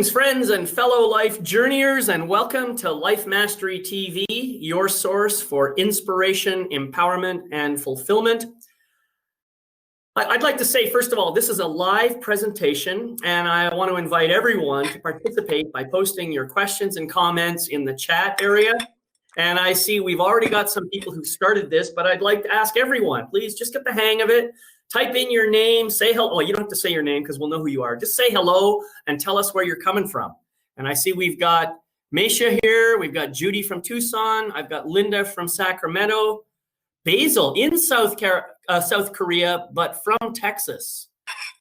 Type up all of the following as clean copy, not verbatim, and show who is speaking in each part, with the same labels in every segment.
Speaker 1: Greetings, friends and fellow life journeyers, and welcome to Life Mastery TV, your source for inspiration, empowerment, and fulfillment. I'd like to say, first of all, this is a live presentation, and I want to invite everyone to participate by posting your questions and comments in the chat area. And I see we've already got some people who started this, but I'd like to ask everyone, please just get the hang of it. Type in your name, say hello. Well, you don't have to say your name because we'll know who you are. Just say hello and tell us where you're coming from. And I see we've got Meisha here. We've got Judy from Tucson. I've got Linda from Sacramento. Basil in South Korea, but from Texas.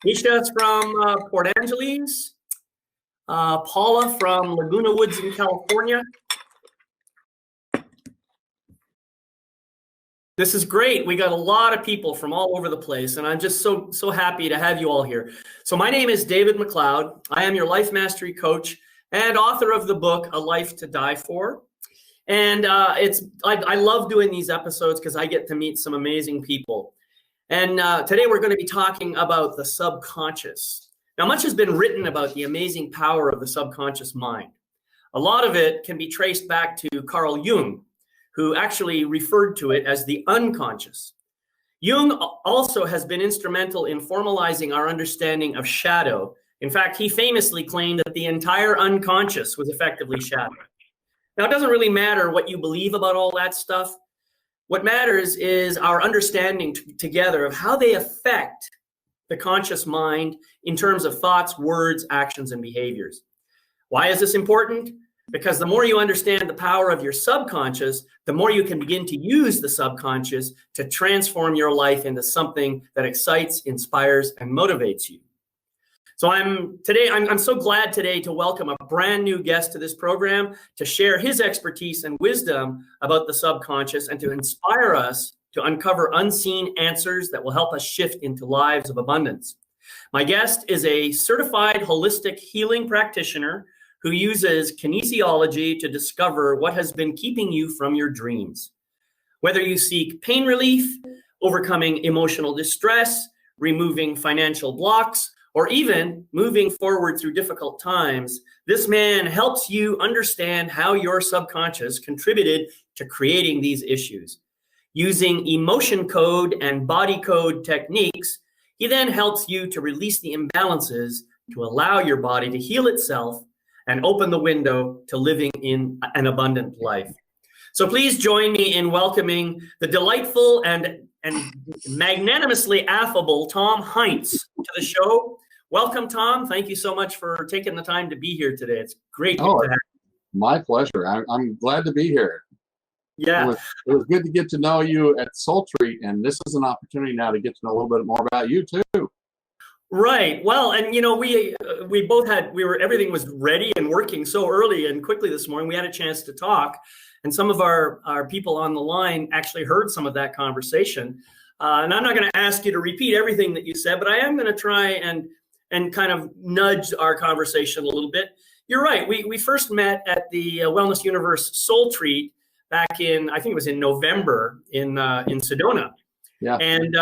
Speaker 1: Meisha's from Port Angeles. Paula from Laguna Woods in California. This is great. We got a lot of people from all over the place, and I'm just so happy to have you all here. So my name is David McLeod. I am your life mastery coach and author of the book, A Life to Die For. And I love doing these episodes because I get to meet some amazing people. And today we're going to be talking about the subconscious. Now, much has been written about the amazing power of the subconscious mind. A lot of it can be traced back to Carl Jung, who actually referred to it as the unconscious. Jung also has been instrumental in formalizing our understanding of shadow. In fact, he famously claimed that the entire unconscious was effectively shadow. Now, it doesn't really matter what you believe about all that stuff. What matters is our understanding together of how they affect the conscious mind in terms of thoughts, words, actions, and behaviors. Why is this important? Because the more you understand the power of your subconscious, the more you can begin to use the subconscious to transform your life into something that excites, inspires, and motivates you. So I'm so glad today to welcome a brand new guest to this program to share his expertise and wisdom about the subconscious and to inspire us to uncover unseen answers that will help us shift into lives of abundance. My guest is a certified holistic healing practitioner who uses kinesiology to discover what has been keeping you from your dreams. Whether you seek pain relief, overcoming emotional distress, removing financial blocks, or even moving forward through difficult times, this man helps you understand how your subconscious contributed to creating these issues. Using emotion code and body code techniques, he then helps you to release the imbalances to allow your body to heal itself and open the window to living in an abundant life. So please join me in welcoming the delightful and magnanimously affable Tom Heintz to the show. Welcome, Tom. Thank you so much for taking the time to be here today. It's great to have you.
Speaker 2: My pleasure. I'm glad to be here.
Speaker 1: Yeah.
Speaker 2: It was good to get to know you at Soul Treat, and this is an opportunity now to get to know a little bit more about you too.
Speaker 1: Right. Well, and you know, everything was ready and working so early and quickly this morning. We had a chance to talk, and some of our people on the line actually heard some of that conversation. And I'm not going to ask you to repeat everything that you said, but I am going to try and kind of nudge our conversation a little bit. You're right. We first met at the Wellness Universe Soul Treat back in, I think it was in November in Sedona.
Speaker 2: Yeah.
Speaker 1: And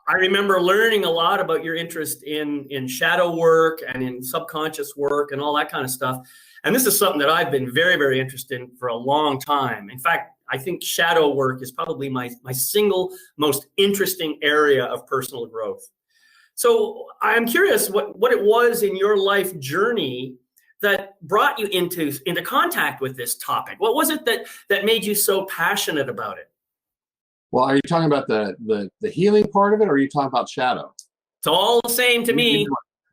Speaker 1: I remember learning a lot about your interest in shadow work and in subconscious work and all that kind of stuff. And this is something that I've been very, very interested in for a long time. In fact, I think shadow work is probably my single most interesting area of personal growth. So I'm curious what it was in your life journey that brought you into contact with this topic. What was it that made you so passionate about it?
Speaker 2: Well, are you talking about the healing part of it, or are you talking about shadow?
Speaker 1: It's all the same to me.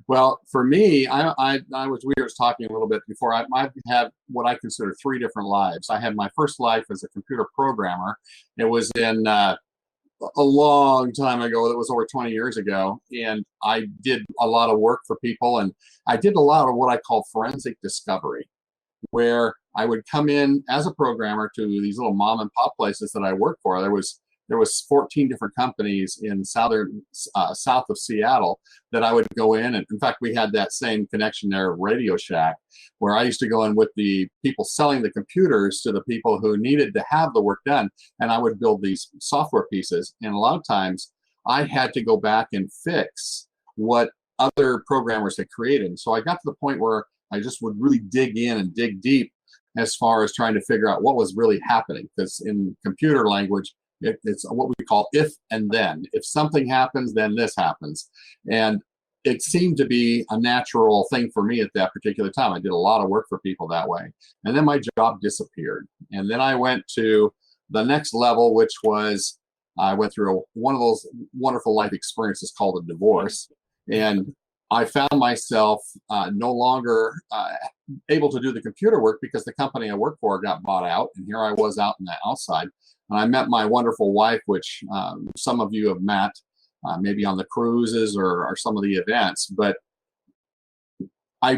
Speaker 2: Well, for me, we were talking a little bit before. I have what I consider three different lives. I had my first life as a computer programmer. It was in a long time ago. It was over 20 years ago, and I did a lot of work for people, and I did a lot of what I call forensic discovery, where I would come in as a programmer to these little mom and pop places that I worked for. There was 14 different companies in south of Seattle that I would go in. And in fact, we had that same connection there, Radio Shack, where I used to go in with the people selling the computers to the people who needed to have the work done. And I would build these software pieces. And a lot of times I had to go back and fix what other programmers had created. So I got to the point where I just would really dig in and dig deep as far as trying to figure out what was really happening. Because in computer language, it's what we call if and then. If something happens, then this happens. And it seemed to be a natural thing for me at that particular time. I did a lot of work for people that way. And then my job disappeared. And then I went to the next level, which was I went through one of those wonderful life experiences called a divorce. And I found myself no longer able to do the computer work because the company I worked for got bought out. And here I was out in the outside. And I met my wonderful wife, which some of you have met, maybe on the cruises or some of the events. But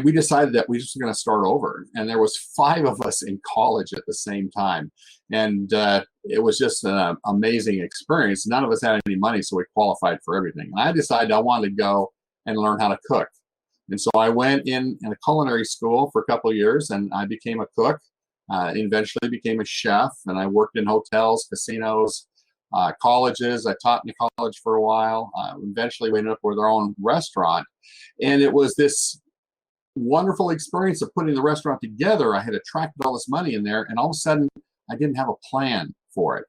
Speaker 2: we decided that we were just going to start over. And there was 5 of us in college at the same time. And it was just an amazing experience. None of us had any money, so we qualified for everything. And I decided I wanted to go and learn how to cook. And so I went in a culinary school for a couple of years, and I became a cook. Eventually became a chef, and I worked in hotels, casinos, colleges. I taught in a college for a while. Eventually we ended up with our own restaurant. And it was this wonderful experience of putting the restaurant together. I had attracted all this money in there, and all of a sudden I didn't have a plan for it.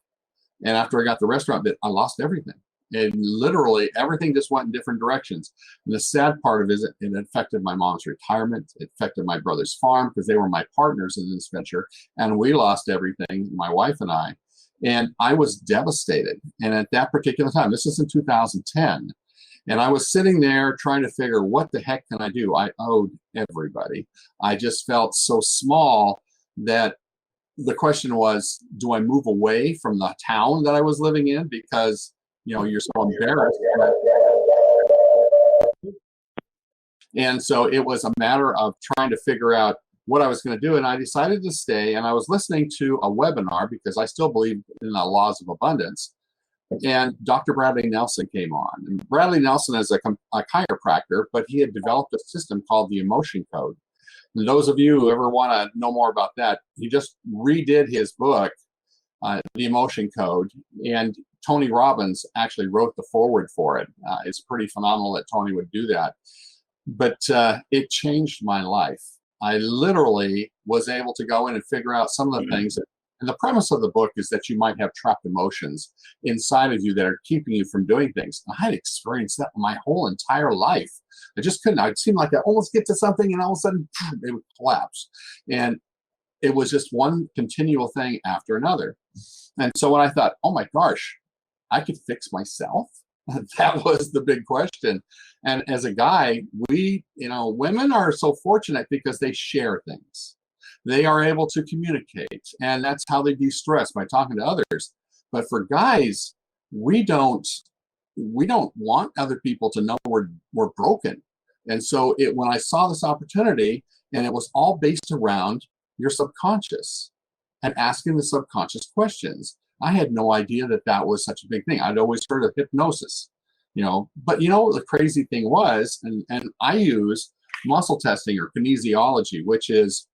Speaker 2: And after I got the restaurant, I lost everything. And literally everything just went in different directions. And the sad part of it is it affected my mom's retirement. It affected my brother's farm because they were my partners in this venture. And we lost everything, my wife and I. And I was devastated. And at that particular time, this is in 2010, and I was sitting there trying to figure, what the heck can I do? I owed everybody. I just felt so small that the question was, do I move away from the town that I was living in because, you're so embarrassed? And so it was a matter of trying to figure out what I was going to do. And I decided to stay, and I was listening to a webinar because I still believe in the laws of abundance. And Dr. Bradley Nelson came on. And Bradley Nelson is a chiropractor, but he had developed a system called the emotion code. And those of you who ever want to know more about that, he just redid his book, The Emotion Code. And Tony Robbins actually wrote the foreword for it. It's pretty phenomenal that Tony would do that. But it changed my life. I literally was able to go in and figure out some of the things that, and the premise of the book is that you might have trapped emotions inside of you that are keeping you from doing things. I had experienced that my whole entire life. I just couldn't. It seemed like I almost get to something and all of a sudden it would collapse. And it was just one continual thing after another. And so when I thought, oh my gosh, I could fix myself. That was the big question. And as a guy, women are so fortunate because they share things. They are able to communicate, and that's how they de-stress, by talking to others. But for guys, we don't want other people to know we're broken. And so when I saw this opportunity, and it was all based around your subconscious and asking the subconscious questions. I had no idea that was such a big thing. I'd always heard of hypnosis, but the crazy thing was, and I use muscle testing or kinesiology, which is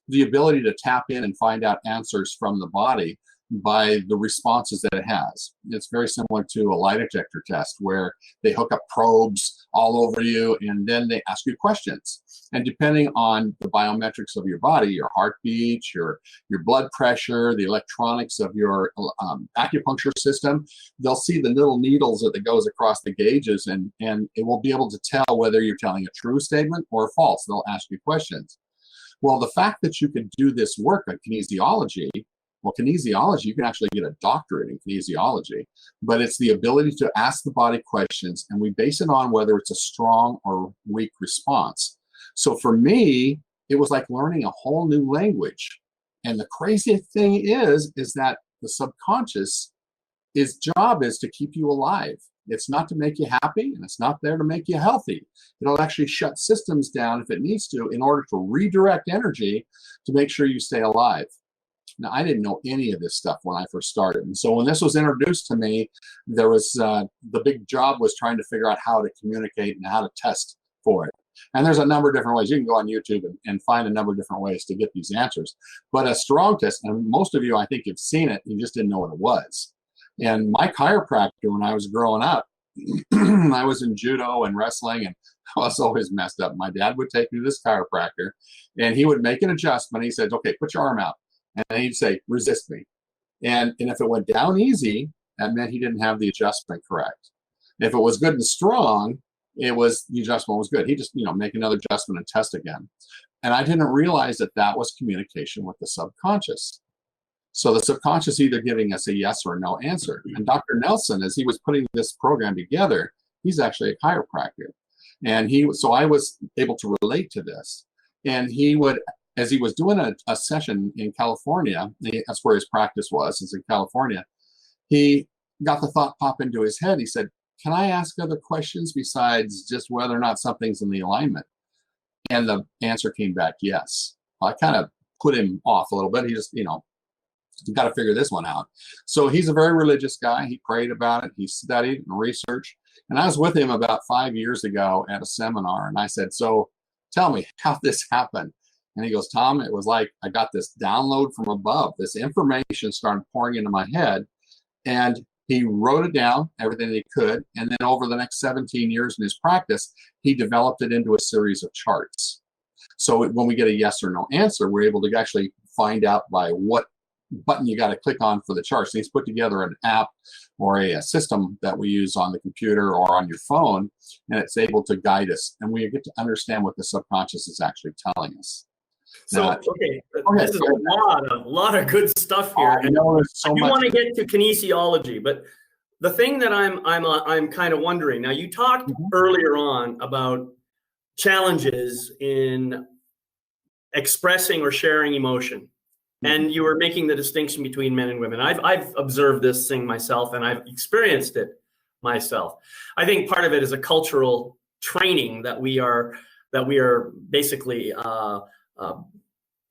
Speaker 2: the ability to tap in and find out answers from the body by the responses that it has. It's very similar to a lie detector test where they hook up probes all over you and then they ask you questions. And depending on the biometrics of your body, your heartbeat, your blood pressure, the electronics of your acupuncture system, they'll see the little needles that goes across the gauges, and it will be able to tell whether you're telling a true statement or false. They'll ask you questions. Well, the fact that you can do this work on kinesiology, you can actually get a doctorate in kinesiology, but it's the ability to ask the body questions, and we base it on whether it's a strong or weak response. So for me, it was like learning a whole new language. And the crazy thing is that the subconscious, its job is to keep you alive. It's not to make you happy, and it's not there to make you healthy. It'll actually shut systems down if it needs to in order to redirect energy to make sure you stay alive. Now, I didn't know any of this stuff when I first started. And so when this was introduced to me, there was the big job was trying to figure out how to communicate and how to test for it. And there's a number of different ways. You can go on YouTube and find a number of different ways to get these answers. But a strong test, and most of you, I think, have seen it, you just didn't know what it was. And my chiropractor, when I was growing up, I was in judo and wrestling, and I was always messed up. My dad would take me to this chiropractor, and he would make an adjustment. He said, okay, put your arm out. And he'd say, resist me. And if it went down easy, that meant he didn't have the adjustment correct. If it was good and strong, the adjustment was good. He just, make another adjustment and test again. And I didn't realize that was communication with the subconscious. So the subconscious either giving us a yes or no answer. And Dr. Nelson, as he was putting this program together, he's actually a chiropractor. And so I was able to relate to this. And he would, as he was doing a session in California, that's where his practice was, is in California, he got the thought pop into his head. He said, can I ask other questions besides just whether or not something's in the alignment? And the answer came back, yes. I kind of put him off a little bit. He just, you got to figure this one out. So he's a very religious guy. He prayed about it. He studied and researched. And I was with him about 5 years ago at a seminar. And I said, so tell me how this happened. And he goes, Tom, it was like I got this download from above. This information started pouring into my head. And he wrote it down, everything that he could. And then over the next 17 years in his practice, he developed it into a series of charts. So when we get a yes or no answer, we're able to actually find out by what button you got to click on for the charts. So he's put together an app or a system that we use on the computer or on your phone, and it's able to guide us. And we get to understand what the subconscious is actually telling us.
Speaker 1: So, okay, this is a lot of good stuff here.
Speaker 2: I know there's so much.
Speaker 1: You want to get to kinesiology, but the thing that I'm kind of wondering, now you talked earlier on about challenges in expressing or sharing emotion. And you were making the distinction between men and women. I've observed this thing myself, and I've experienced it myself. I think part of it is a cultural training that we are basically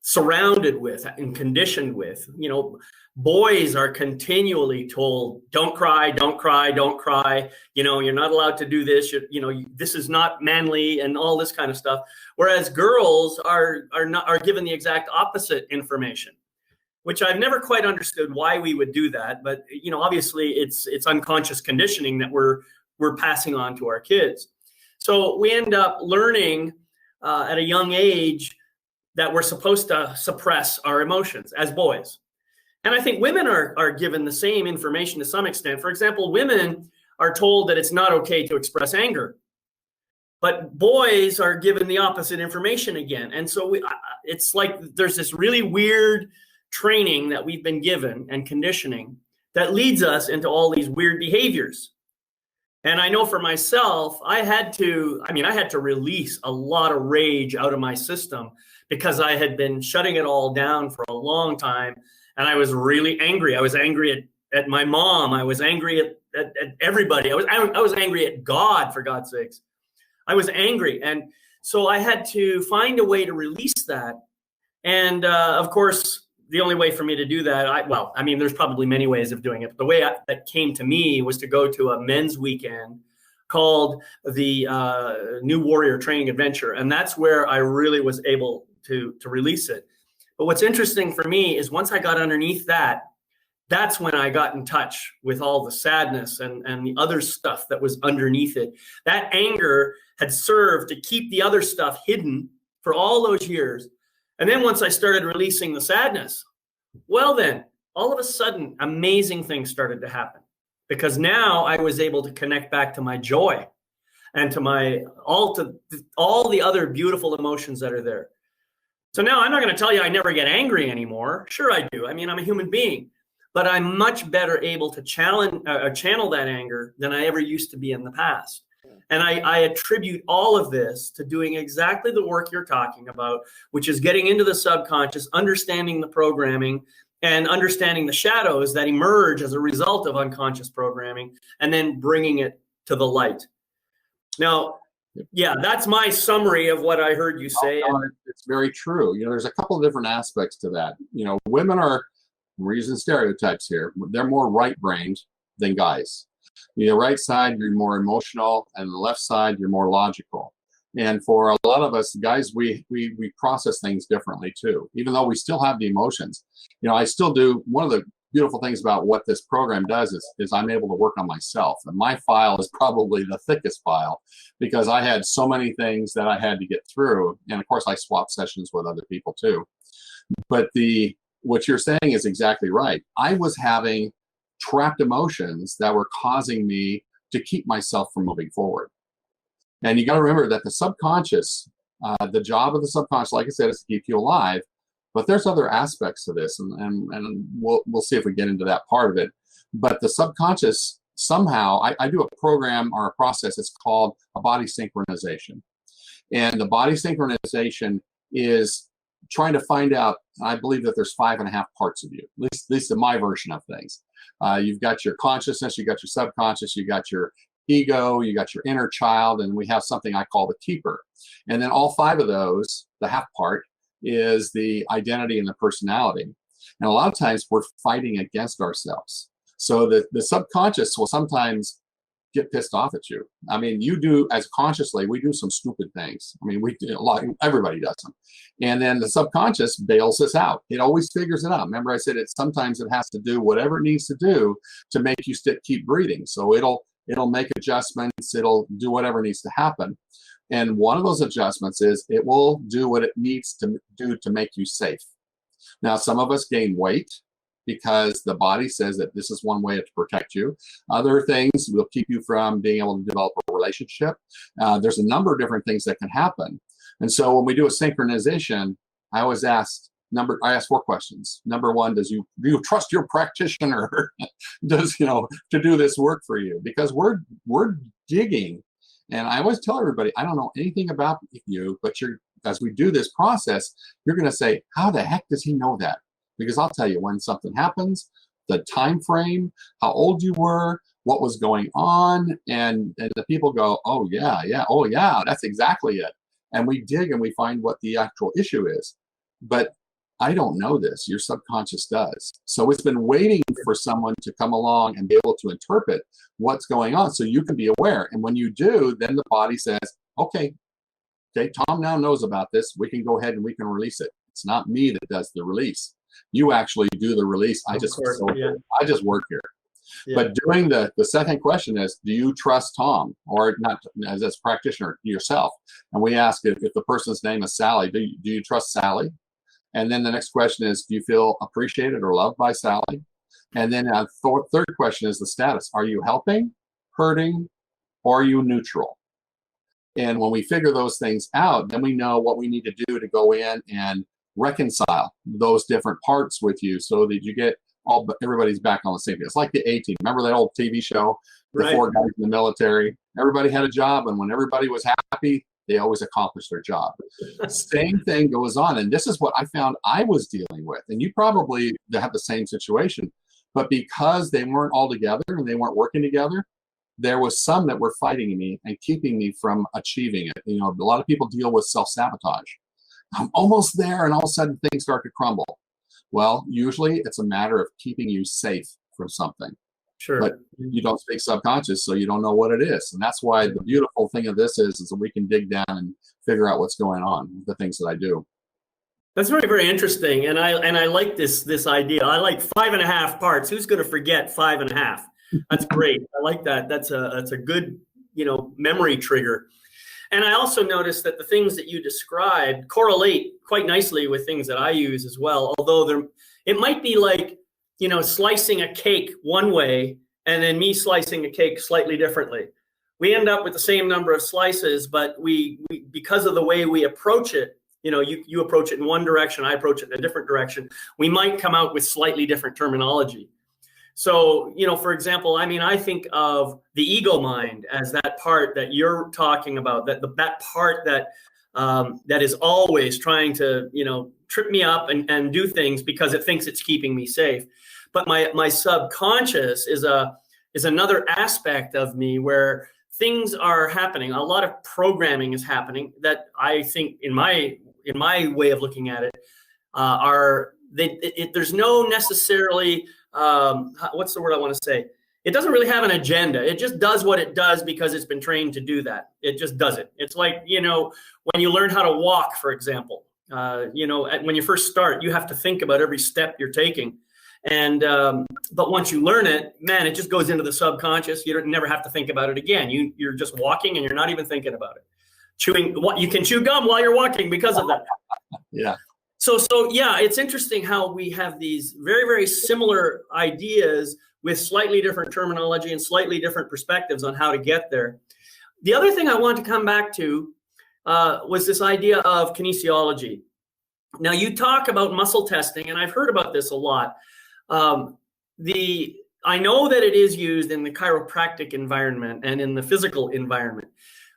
Speaker 1: surrounded with and conditioned with. Boys are continually told, don't cry, don't cry, don't cry. You're not allowed to do this. This is not manly and all this kind of stuff. Whereas girls are given the exact opposite information, which I've never quite understood why we would do that. But, obviously it's unconscious conditioning that we're passing on to our kids. So we end up learning at a young age that we're supposed to suppress our emotions as boys. And I think women are given the same information to some extent. For example, women are told that it's not okay to express anger, but boys are given the opposite information again. And so it's like there's this really weird training that we've been given and conditioning that leads us into all these weird behaviors. And I know for myself, I had to release a lot of rage out of my system because I had been shutting it all down for a long time. And I was really angry. I was angry at my mom. I was angry at everybody. I was angry at God, for God's sakes. I was angry. And so I had to find a way to release that. And of course, the only way for me to do that, there's probably many ways of doing it. But the way that came to me was to go to a men's weekend called the New Warrior Training Adventure. And that's where I really was able to release it. But what's interesting for me is once I got underneath that, that's when I got in touch with all the sadness and the other stuff that was underneath it. That anger had served to keep the other stuff hidden for all those years. And then once I started releasing the sadness, well then, all of a sudden, amazing things started to happen. Because now I was able to connect back to my joy and to all the other beautiful emotions that are there. So now I'm not going to tell you I never get angry anymore. Sure I do. I'm a human being. But I'm much better able to channel that anger than I ever used to be in the past. And I attribute all of this to doing exactly the work you're talking about, which is getting into the subconscious, understanding the programming, and understanding the shadows that emerge as a result of unconscious programming, and then bringing it to the light. Now, yeah, that's my summary of what I heard you say.
Speaker 2: It's very true. There's a couple of different aspects to that. Women are, we're using stereotypes here, they're more right-brained than guys. The right side, you're more emotional, and the left side, you're more logical. And for a lot of us guys, we process things differently too, even though we still have the emotions. I still do. One of the beautiful things about what this program does is I'm able to work on myself. And my file is probably the thickest file because I had so many things that I had to get through. And of course, I swap sessions with other people too. But what you're saying is exactly right. I was having trapped emotions that were causing me to keep myself from moving forward. And you got to remember that the subconscious, the job of the subconscious, like I said, is to keep you alive. But there's other aspects to this, and we'll see if we get into that part of it. But the subconscious, somehow, I do a program or a process. It's called a body synchronization. And the body synchronization is trying to find out, I believe that there's 5.5 parts of you, at least in my version of things. You've got your consciousness, you got your subconscious, you got your ego, you got your inner child, and we have something I call the keeper. And then all 5 of those, the half part, is the identity and the personality. And a lot of times we're fighting against ourselves. So the subconscious will sometimes get pissed off at you. I mean, you do, as consciously, we do some stupid things. I mean, we do a lot, everybody does them. And then the subconscious bails us out. It always figures it out. Remember I said sometimes it has to do whatever it needs to do to make you keep breathing. So it'll make adjustments, it'll do whatever needs to happen. And one of those adjustments is it will do what it needs to do to make you safe. Now, some of us gain weight because the body says that this is one way to protect you. Other things will keep you from being able to develop a relationship. There's a number of different things that can happen. And so when we do a synchronization, I always ask 4 questions. Number 1, do you trust your practitioner to do this work for you? Because we're digging. And I always tell everybody, I don't know anything about you, but as we do this process, you're going to say, how the heck does he know that? Because I'll tell you when something happens, the time frame, how old you were, what was going on, and the people go, oh yeah, that's exactly it. And we dig and we find what the actual issue is. But I don't know this, your subconscious does. So it's been waiting for someone to come along and be able to interpret what's going on so you can be aware. And when you do, then the body says, okay, Tom now knows about this. We can go ahead and we can release it. It's not me that does the release. You actually do the release. I just work here. Yeah. But doing the second question is, do you trust Tom, or not as a practitioner, yourself? And we ask if the person's name is Sally, do you trust Sally? And then the next question is, do you feel appreciated or loved by Sally? And then third question is the status. Are you helping, hurting, or are you neutral? And when we figure those things out, then we know what we need to do to go in and reconcile those different parts with you so that you get everybody's back on the same page. It's like the A-Team. Remember that old TV show, the right. 4 guys in the military? Everybody had a job, and when everybody was happy, they always accomplished their job. Same thing goes on. And this is what I found I was dealing with. And you probably have the same situation. But because they weren't all together and they weren't working together, there was some that were fighting me and keeping me from achieving it. You know, a lot of people deal with self-sabotage. I'm almost there, and all of a sudden things start to crumble. Well, usually it's a matter of keeping you safe from something.
Speaker 1: Sure.
Speaker 2: But you don't speak subconscious, so you don't know what it is. And that's why the beautiful thing of this is that we can dig down and figure out what's going on, the things that I do.
Speaker 1: That's very, very interesting. And I like this idea. I like 5.5 parts. Who's going to forget 5.5? That's great. I like that. That's a good, memory trigger. And I also noticed that the things that you described correlate quite nicely with things that I use as well. Although it might be like, slicing a cake one way and then me slicing a cake slightly differently. We end up with the same number of slices, but we because of the way we approach it, you approach it in one direction, I approach it in a different direction, we might come out with slightly different terminology. So, for example, I think of the ego mind as that part that you're talking about, that part that is always trying to, trip me up and do things because it thinks it's keeping me safe. But my subconscious is another aspect of me where things are happening. A lot of programming is happening that I think in my way of looking at it there's no necessarily what's the word I want to say? It doesn't really have an agenda. It just does what it does because it's been trained to do that. It just does it. It's like, when you learn how to walk, for example, when you first start, you have to think about every step you're taking. But once you learn it, man, it just goes into the subconscious. You don't never have to think about it again. You're just walking and you're not even thinking about it. You can chew gum while you're walking because of that.
Speaker 2: Yeah.
Speaker 1: So yeah, it's interesting how we have these very, very similar ideas with slightly different terminology and slightly different perspectives on how to get there. The other thing I want to come back to was this idea of kinesiology. Now, you talk about muscle testing, and I've heard about this a lot. I know that it is used in the chiropractic environment and in the physical environment,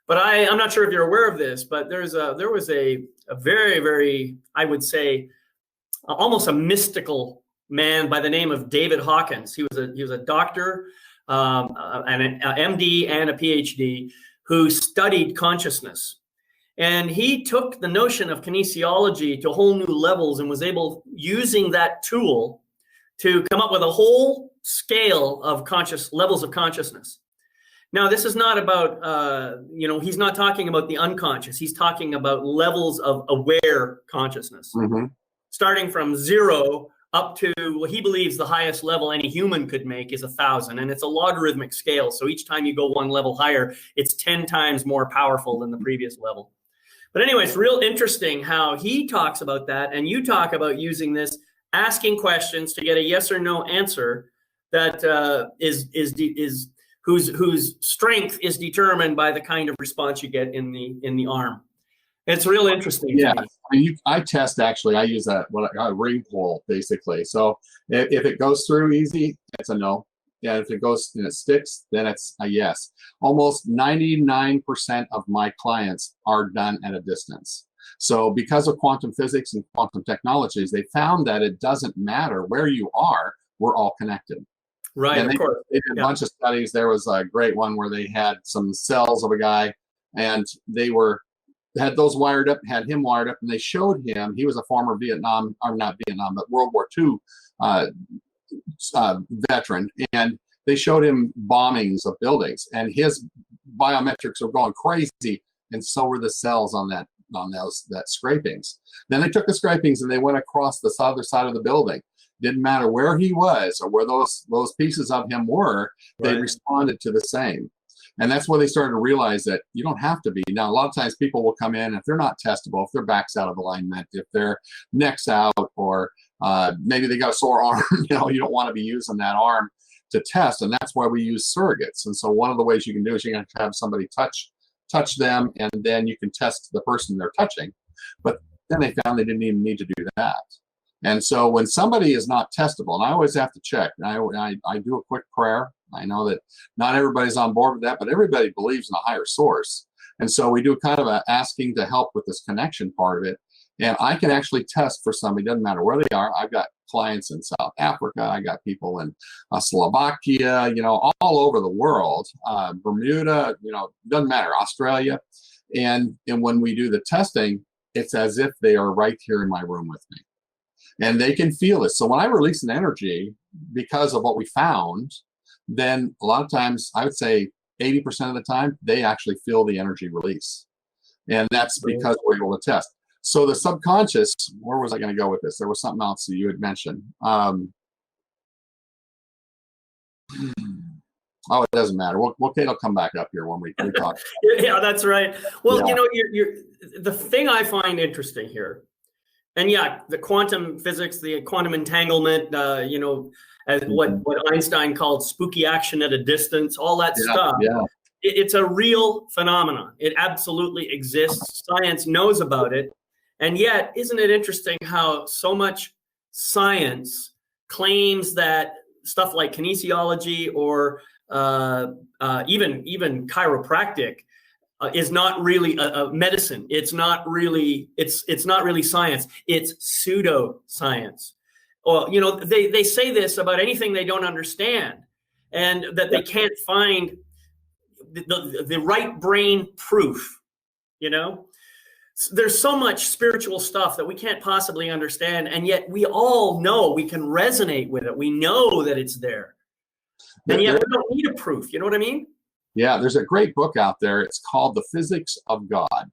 Speaker 1: but I'm not sure if you're aware of this, but there was a very, very, I would say, almost a mystical man by the name of David Hawkins. He was a doctor, an MD and a PhD who studied consciousness. And he took the notion of kinesiology to whole new levels and was able, using that tool, to come up with a whole scale of levels of consciousness. Now, this is not about, he's not talking about the unconscious. He's talking about levels of aware consciousness, starting from 0 up to what he believes the highest level any human could make is 1,000. And it's a logarithmic scale. So each time you go one level higher, it's 10 times more powerful than the previous level. But anyway, it's real interesting how he talks about that. And you talk about using this, asking questions to get a yes or no answer that whose strength is determined by the kind of response you get in the arm. It's real interesting.
Speaker 2: Yeah, I test actually. I use a ring pull basically. So if it goes through easy, it's a no. Yeah, if it goes and it sticks, then it's a yes. Almost 99% of my clients are done at a distance. So because of quantum physics and quantum technologies, they found that it doesn't matter where you are, we're all connected.
Speaker 1: Right,
Speaker 2: and
Speaker 1: of course.
Speaker 2: They did a bunch of studies. There was a great one where they had some cells of a guy, and they had those wired up, had him wired up, and they showed him, he was a former World War II veteran, and they showed him bombings of buildings, and his biometrics were going crazy, and so were the cells on that scrapings. Then they took the scrapings and they went across the other side of the building. Didn't matter where he was or where those pieces of him were, they responded to the same. And that's where they started to realize that you don't have to be. Now, a lot of times people will come in, if they're not testable, if their back's out of alignment, if their neck's out, or maybe they got a sore arm, you don't want to be using that arm to test. And that's why we use surrogates. And so one of the ways you can do is you can have somebody touch them, and then you can test the person they're touching. But then they found they didn't even need to do that. And so when somebody is not testable, and I always have to check, I do a quick prayer. I know that not everybody's on board with that, but everybody believes in a higher source. And so we do kind of a asking to help with this connection part of it. And I can actually test for somebody, doesn't matter where they are. I've got clients in South Africa. I got people in Slovakia, all over the world, Bermuda, doesn't matter, Australia. And when we do the testing, it's as if they are right here in my room with me. And they can feel it. So when I release an energy because of what we found, then a lot of times, I would say 80% of the time, they actually feel the energy release. And that's because we're able to test. So the subconscious, where was I going to go with this? There was something else that you had mentioned. Oh, it doesn't matter. It'll come back up here when we talk.
Speaker 1: Yeah, that's right. Well, you're the thing I find interesting here, and yeah, the quantum physics, the quantum entanglement, as what Einstein called spooky action at a distance, all that stuff. Yeah. It's a real phenomenon. It absolutely exists. Science knows about it. And yet, isn't it interesting how so much science claims that stuff like kinesiology or even chiropractic is not really a medicine. It's not really science. It's pseudoscience. Well, they say this about anything they don't understand, and that they can't find the right brain proof. There's so much spiritual stuff that we can't possibly understand, and yet we all know we can resonate with it. We know that it's there, and yet we don't need a proof. You know what I mean?
Speaker 2: Yeah, there's a great book out there. It's called The Physics of God.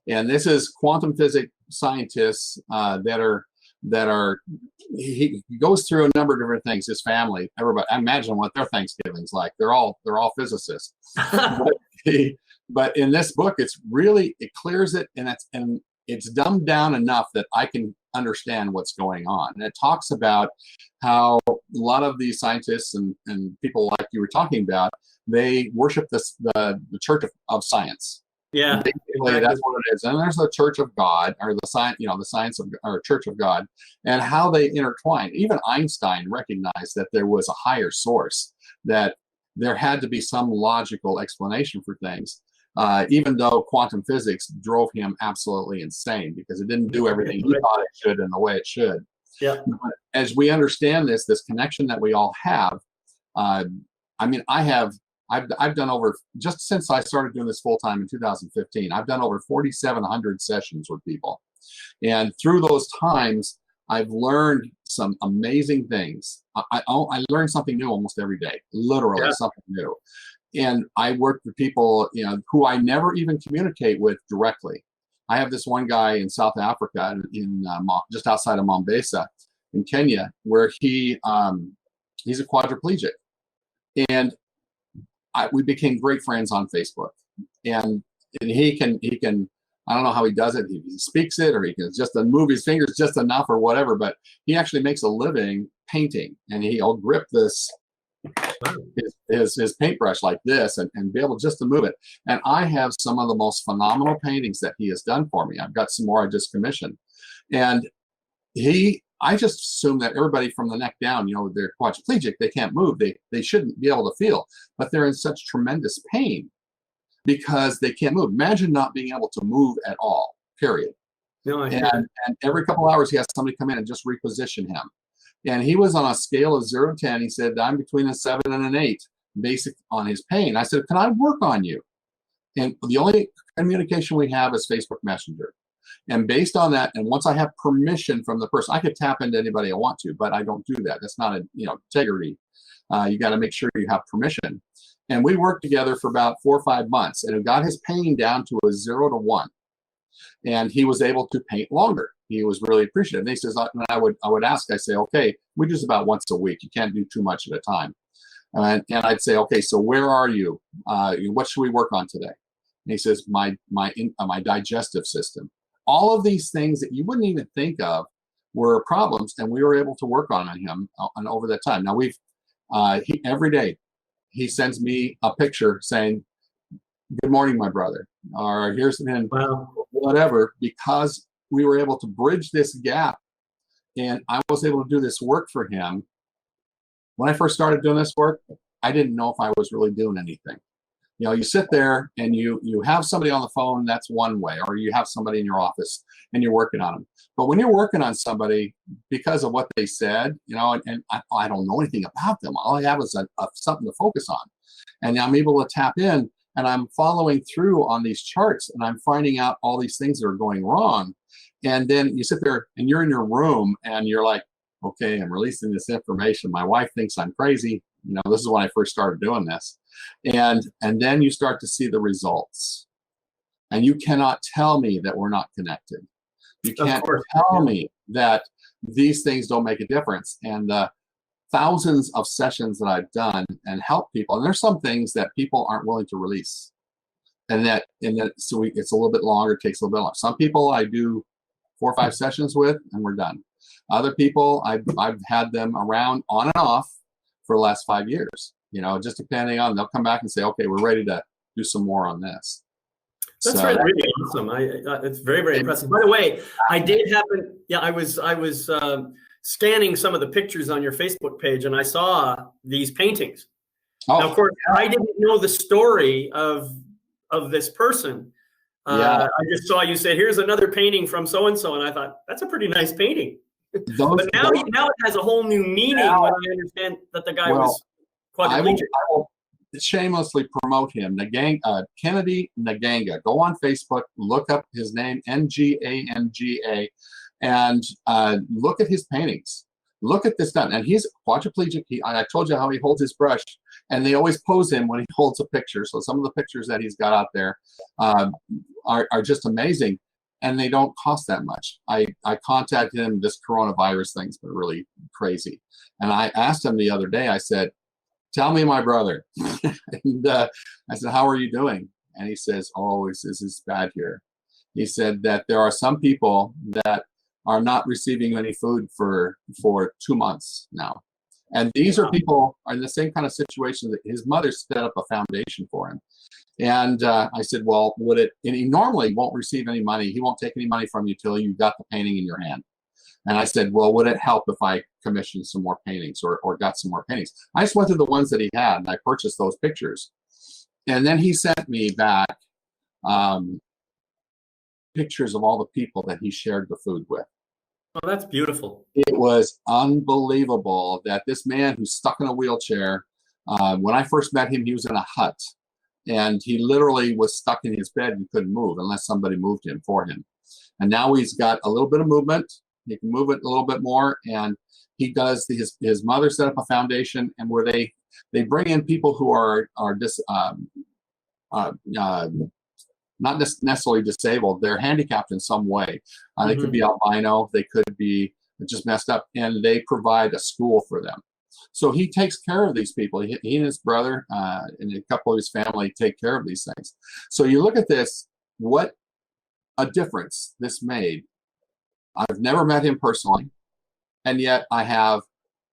Speaker 2: And this is quantum physics scientists that are that are, he goes through a number of different things. His family, everybody, I imagine what their Thanksgiving's like. They're all physicists. But in this book, it clears it, and it's dumbed down enough that I can understand what's going on. And it talks about how a lot of these scientists and people like you were talking about, they worship the church of science.
Speaker 1: Yeah,
Speaker 2: basically,
Speaker 1: exactly.
Speaker 2: that's what it is. And there's the Church of God, or the science of, or Church of God, and how they intertwine. Even Einstein recognized that there was a higher source, that there had to be some logical explanation for things. Even though quantum physics drove him absolutely insane because it didn't do everything he thought it should in the way it should.
Speaker 1: Yeah.
Speaker 2: But as we understand this connection that we all have, I mean, I've done over, just since I started doing this full time in 2015, I've done over 4,700 sessions with people. And through those times, I've learned some amazing things. I learn something new almost every day, literally something new. And I work with people, who I never even communicate with directly. I have this one guy in South Africa, in just outside of Mombasa, in Kenya, where he's a quadriplegic, and we became great friends on Facebook. And he can, I don't know how he does it. He speaks it, or he can just move his fingers just enough or whatever, but he actually makes a living painting, and he'll grip his paintbrush like this and be able just to move it. And I have some of the most phenomenal paintings that he has done for me. I've got some more I just commissioned. And I just assume that everybody from the neck down, they're quadriplegic, they can't move, they shouldn't be able to feel, but they're in such tremendous pain because they can't move. Imagine not being able to move at all, period.
Speaker 1: No,
Speaker 2: and every couple hours he has somebody come in and just reposition him. And he was on a scale of 0 to 10. He said, I'm between a 7 and an 8, basic on his pain. I said, can I work on you? And the only communication we have is Facebook Messenger. And based on that, and once I have permission from the person, I could tap into anybody I want to, but I don't do that. That's not integrity. You got to make sure you have permission. And we worked together for about 4 or 5 months, and it got his pain down to a 0 to 1. And he was able to paint longer. He was really appreciative. And he says, I would ask, I say, okay, we do this about once a week. You can't do too much at a time. And I'd say, okay, so where are you? What should we work on today? And he says, my digestive system. All of these things that you wouldn't even think of were problems, and we were able to work on him over that time. Now every day he sends me a picture saying, good morning, my brother, or here's whatever, because we were able to bridge this gap, and I was able to do this work for him. When I first started doing this work, I didn't know if I was really doing anything. You sit there and you have somebody on the phone, that's one way, or you have somebody in your office and you're working on them. But when you're working on somebody because of what they said, and I don't know anything about them, all I have is something to focus on. And I'm able to tap in, and I'm following through on these charts, and I'm finding out all these things that are going wrong. And then you sit there and you're in your room and you're like, okay, I'm releasing this information. My wife thinks I'm crazy. This is when I first started doing this. And then you start to see the results. And you cannot tell me that we're not connected. You can't tell me that these things don't make a difference. And the thousands of sessions that I've done and helped people, and there's some things that people aren't willing to release. So it's a little bit longer, takes a little bit longer. Some people I do 4 or 5 sessions with, and we're done. Other people, I've had them around on and off for the last 5 years. Just depending on, they'll come back and say, okay, we're ready to do some more on this.
Speaker 1: That's really awesome. It's very, very impressive. By the way, I did happen. Yeah, I was scanning some of the pictures on your Facebook page, and I saw these paintings. Oh. Now, of course, I didn't know the story of this person. I just saw you say, here's another painting from so-and-so, and I thought, that's a pretty nice painting. But now it has a whole new meaning when I understand that the guy was quadriplegic.
Speaker 2: I will shamelessly promote him. Kennedy Nganga. Go on Facebook, look up his name, Nganga, and look at his paintings. Look at this done. And he's quadriplegic. I told you how he holds his brush, and they always pose him when he holds a picture. So some of the pictures that he's got out there are just amazing. and they don't cost that much. I contacted him. This coronavirus thing's been really crazy. And I asked him the other day, I said, tell me, my brother. And I said, how are you doing? And he says, oh, this is bad here. He said that there are some people that are not receiving any food for 2 months now. And these are people are in the same kind of situation that his mother set up a foundation for him. And I said, well, would it, and he normally won't receive any money. He won't take any money from you till you got the painting in your hand. And I said, well, would it help if I commissioned some more paintings or got some more paintings? I just went through the ones that he had and I purchased those pictures. And then he sent me back pictures of all the people that he shared the food with.
Speaker 1: Oh, that's beautiful.
Speaker 2: It was unbelievable that this man who's stuck in a wheelchair, when I first met him, he was in a hut. And he literally was stuck in his bed and couldn't move unless somebody moved him for him. And now he's got a little bit of movement. He can move it a little bit more. And he does, his mother set up a foundation, and where they bring in people who are not necessarily disabled. They're handicapped in some way. They could be albino. They could be just messed up. And they provide a school for them. So he takes care of these people. He and his brother and a couple of his family take care of these things. So you look at this, what a difference this made. I've never met him personally, and yet I have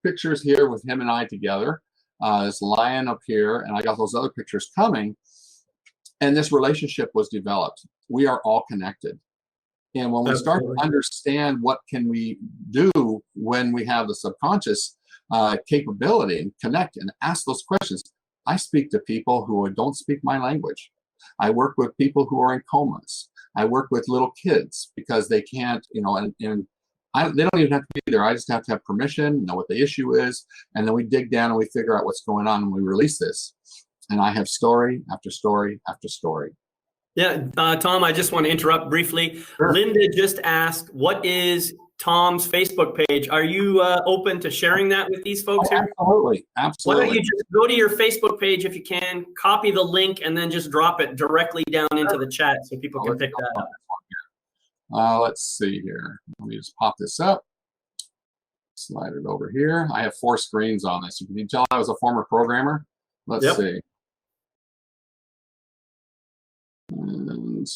Speaker 2: pictures here with him and I together. This lion up here, and I got those other pictures coming. And this relationship was developed. We are all connected. And when we start to understand what can we do when we have the subconscious capability and connect and ask those questions. I speak to people who don't speak my language. I work with people who are in comas. I work with little kids because they can't, they don't even have to be there. I just have to have permission, know what the issue is, and then we dig down and we figure out what's going on and we release this. And I have story after story after story.
Speaker 1: Yeah, Tom, I just want to interrupt briefly.
Speaker 2: Sure.
Speaker 1: Linda just asked, what is Tom's Facebook page? Are you open to sharing that with these folks here?
Speaker 2: Absolutely, absolutely.
Speaker 1: Why don't you just go to your Facebook page if you can, copy the link, and then just drop it directly down into the chat so people can pick that up.
Speaker 2: Let's see here. Let me just pop this up. Slide it over here. I have 4 screens on this. Can you tell I was a former programmer? Let's see. And,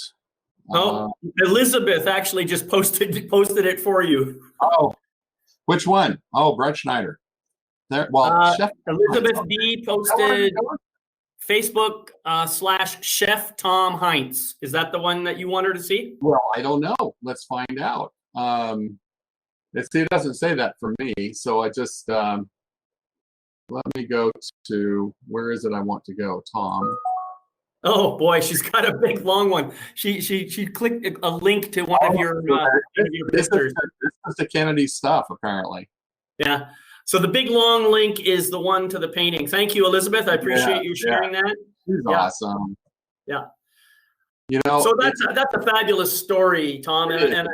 Speaker 1: Elizabeth actually just posted it for you.
Speaker 2: Oh, which one? Oh, Brett Schneider. There. Well, Chef
Speaker 1: Elizabeth B posted Facebook / Chef Tom Heintz. Is that the one that you want her to see?
Speaker 2: Well, I don't know. Let's find out. It doesn't say that for me, so I just let me go to, where is it I want to go, Tom?
Speaker 1: Oh boy, she's got a big long one. She clicked a link to one of your pictures.
Speaker 2: This is the Kennedy stuff, apparently.
Speaker 1: Yeah. So the big long link is the one to the painting. Thank you, Elizabeth. I appreciate you sharing that.
Speaker 2: She's awesome.
Speaker 1: Yeah.
Speaker 2: So
Speaker 1: that's a fabulous story, Tom, and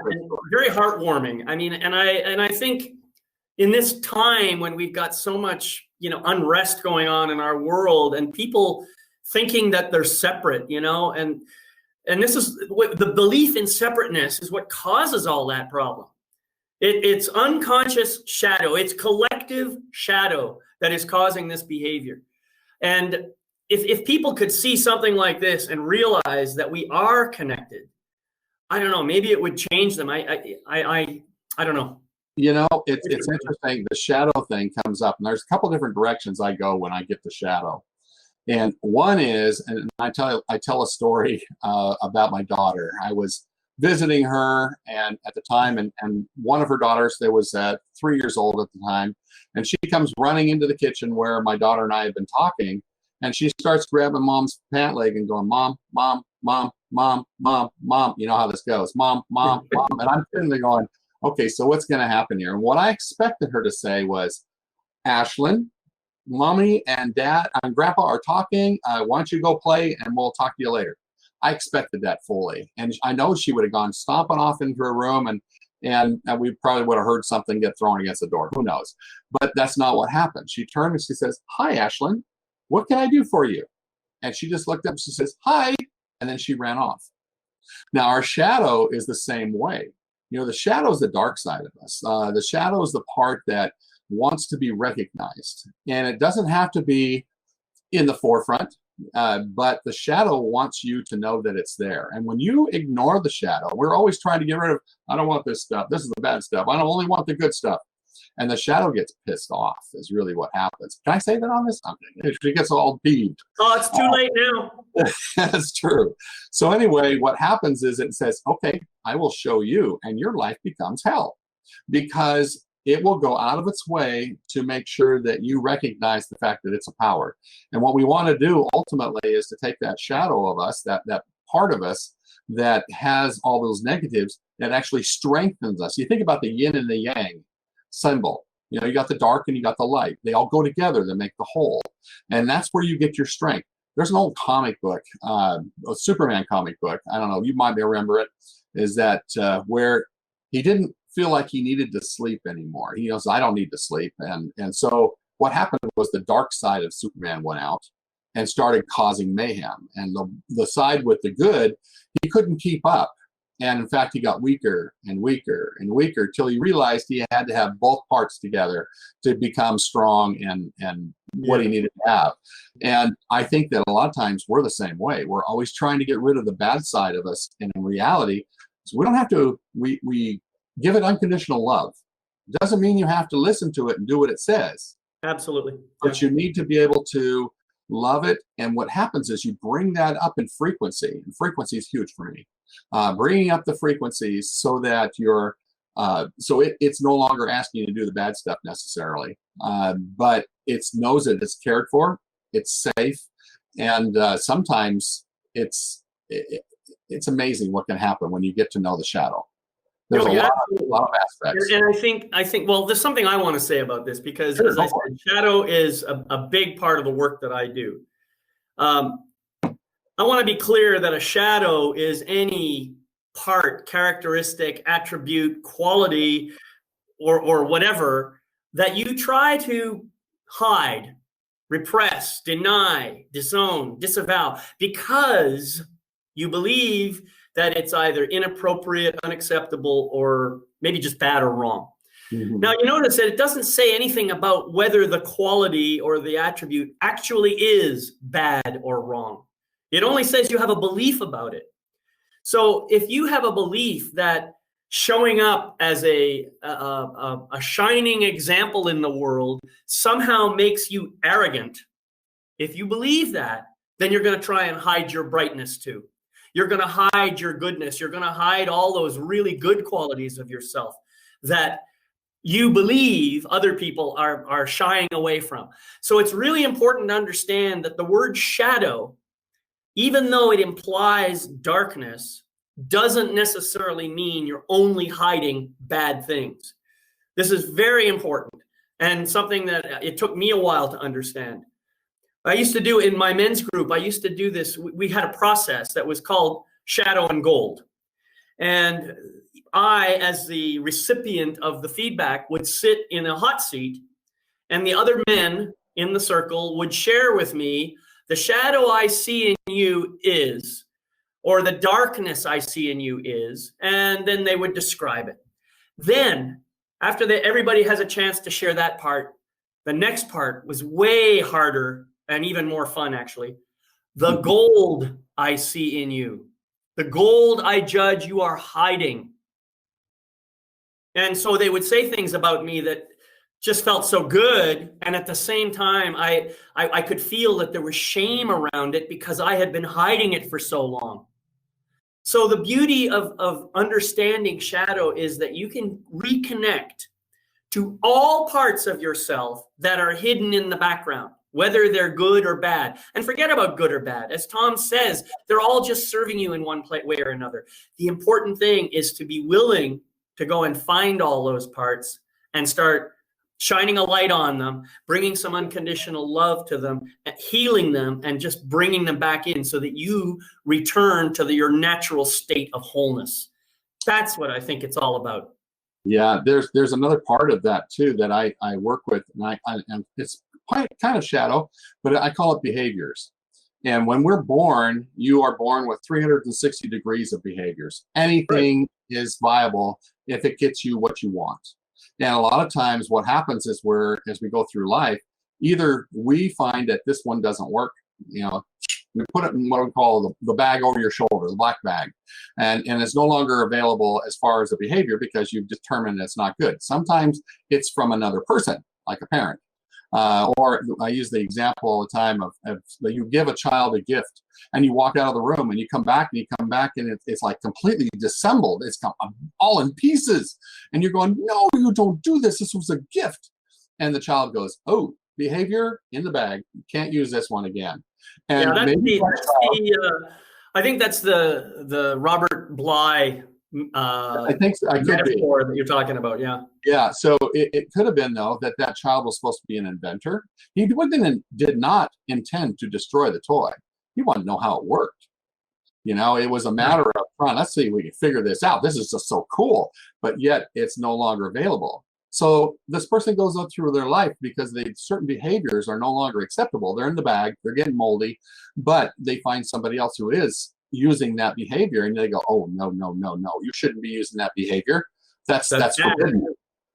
Speaker 1: very heartwarming. I mean, and I think in this time when we've got so much unrest going on in our world and people thinking that they're separate, and this is what the belief in separateness is what causes all that problem. It's unconscious shadow. It's collective shadow that is causing this behavior. And if people could see something like this and realize that we are connected, I don't know, maybe it would change them. I don't know.
Speaker 2: It's interesting. The shadow thing comes up, and there's a couple different directions I go when I get the shadow. And one is, and I tell a story about my daughter. I was visiting her, and at the time, and one of her daughters, there was 3 years old at the time, and she comes running into the kitchen where my daughter and I had been talking, and she starts grabbing mom's pant leg and going, "Mom, mom, mom, mom, mom, mom." You know how this goes, "Mom, mom, mom," and I'm sitting there going, "Okay, so what's going to happen here?" And what I expected her to say was, "Ashlyn, Mommy and Dad and Grandpa are talking. Why don't you go play and we'll talk to you later." I expected that fully. And I know she would have gone stomping off into her room and we probably would have heard something get thrown against the door. Who knows? But that's not what happened. She turned and she says, "Hi, Ashlyn. What can I do for you?" And she just looked up and she says, "Hi." And then she ran off. Now, our shadow is the same way. The shadow is the dark side of us. The shadow is the part that wants to be recognized. And it doesn't have to be in the forefront, but the shadow wants you to know that it's there. And when you ignore the shadow, we're always trying to get rid of, I don't want this stuff. This is the bad stuff. I don't only want the good stuff. And the shadow gets pissed off is really what happens. Can I say that on this? She gets all peeved.
Speaker 1: Oh, it's too late now.
Speaker 2: That's true. So anyway, what happens is it says, okay, I will show you, and your life becomes hell, because it will go out of its way to make sure that you recognize the fact that it's a power. And what we want to do ultimately is to take that shadow of us, that part of us that has all those negatives, that actually strengthens us. You think about the yin and the yang symbol. You got the dark and you got the light. They all go together to make the whole. And that's where you get your strength. There's an old comic book, a Superman comic book. I don't know, you might remember it, is that where he didn't feel like he needed to sleep anymore. He goes, I don't need to sleep. And so what happened was the dark side of Superman went out and started causing mayhem. And the side with the good, he couldn't keep up. And in fact, he got weaker and weaker and weaker till he realized he had to have both parts together to become strong and what he needed to have. And I think that a lot of times we're the same way. We're always trying to get rid of the bad side of us. And in reality, we don't have to, we give it unconditional love. It doesn't mean you have to listen to it and do what it says.
Speaker 1: Absolutely.
Speaker 2: But you need to be able to love it. And what happens is you bring that up in frequency. And frequency is huge for me. Bringing up the frequencies so that you're, it's no longer asking you to do the bad stuff necessarily, but it knows that it's cared for, it's safe, and sometimes it's amazing what can happen when you get to know the shadow. There's a lot of aspects.
Speaker 1: And I think, well, there's something I want to say about this, because as I said, shadow is a big part of the work that I do. I want to be clear that a shadow is any part, characteristic, attribute, quality, or whatever that you try to hide, repress, deny, disown, disavow, because you believe that it's either inappropriate, unacceptable, or maybe just bad or wrong. Mm-hmm. Now, you notice that it doesn't say anything about whether the quality or the attribute actually is bad or wrong. It only says you have a belief about it. So if you have a belief that showing up as a shining example in the world somehow makes you arrogant, if you believe that, then you're going to try and hide your brightness too. You're going to hide your goodness. You're going to hide all those really good qualities of yourself that you believe other people are shying away from. So it's really important to understand that the word shadow, even though it implies darkness, doesn't necessarily mean you're only hiding bad things. This is very important, and something that it took me a while to understand. I used to do in my men's group, I used to do this. We had a process that was called Shadow and Gold. And I, as the recipient of the feedback, would sit in a hot seat, and the other men in the circle would share with me the shadow I see in you is, or the darkness I see in you is, and then they would describe it. Then, after everybody has a chance to share that part, the next part was way harder and even more fun, actually. The gold I see in you, the gold I judge you are hiding. And so they would say things about me that just felt so good. And at the same time, I could feel that there was shame around it because I had been hiding it for so long. So the beauty of understanding shadow is that you can reconnect to all parts of yourself that are hidden in the background, whether they're good or bad. And forget about good or bad. As Tom says, they're all just serving you in one way or another. The important thing is to be willing to go and find all those parts and start shining a light on them, bringing some unconditional love to them, healing them, and just bringing them back in so that you return to your natural state of wholeness. That's what I think it's all about.
Speaker 2: Yeah, there's another part of that too that I work with, and it's kind of shadow, but I call it behaviors. And when we're born, you are born with 360 degrees of behaviors. Anything is viable if it gets you what you want. And a lot of times what happens is as we go through life, either we find that this one doesn't work, we put it in what we call the bag over your shoulder, the black bag, and it's no longer available as far as a behavior because you've determined it's not good. Sometimes it's from another person, like a parent. Or I use the example all the time of you give a child a gift and you walk out of the room and you come back and it's like completely disassembled. It's all in pieces. And you're going, no, you don't do this. This was a gift. And the child goes, oh, behavior in the bag. You can't use this one again. And
Speaker 1: I think that's the Robert Bly
Speaker 2: I think so. I could be.
Speaker 1: That you're talking about, yeah.
Speaker 2: Yeah, so it could have been, though, that child was supposed to be an inventor. He did not intend to destroy the toy. He wanted to know how it worked. It was a matter of, let's see if we can figure this out. This is just so cool, but yet it's no longer available. So this person goes up through their life because certain behaviors are no longer acceptable. They're in the bag, they're getting moldy, but they find somebody else who is using that behavior, and they go, oh, no, you shouldn't be using that behavior. That's forbidden.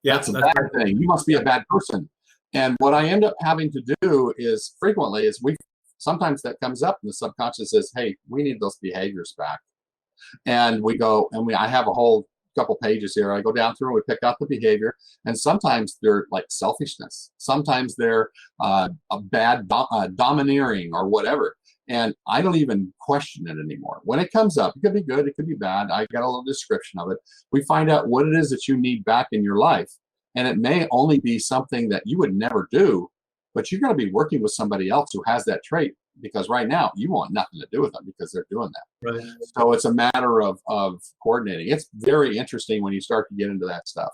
Speaker 1: Yeah,
Speaker 2: that's a bad thing. You must be a bad person. And what I end up having to do is frequently sometimes that comes up and the subconscious says, hey, we need those behaviors back. And we go, I have a whole couple pages here. I go down through and we pick out the behavior. And sometimes they're like selfishness. Sometimes they're a bad domineering or whatever. And I don't even question it anymore. When it comes up, it could be good, it could be bad. I got a little description of it. We find out what it is that you need back in your life. And it may only be something that you would never do, but you're going to be working with somebody else who has that trait, because right now you want nothing to do with them because they're doing that.
Speaker 1: Right.
Speaker 2: So it's a matter of coordinating. It's very interesting when you start to get into that stuff.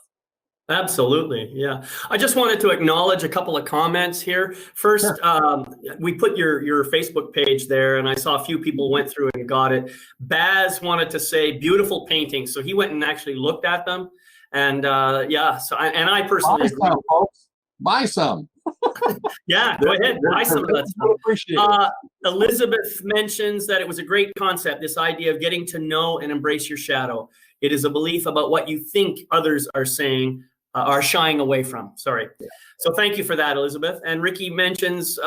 Speaker 1: Absolutely. Yeah. I just wanted to acknowledge a couple of comments here. First, sure. We put your Facebook page there, and I saw a few people went through and got it. Baz wanted to say beautiful paintings. So he went and actually looked at them. And so I personally
Speaker 2: buy some, folks. Buy some.
Speaker 1: Yeah, go ahead. Buy some of that stuff.
Speaker 2: Appreciate it.
Speaker 1: Elizabeth mentions that it was a great concept, this idea of getting to know and embrace your shadow. It is a belief about what you think others are saying, are shying away from. Sorry. Yeah. So thank you for that, Elizabeth. And Ricky mentions,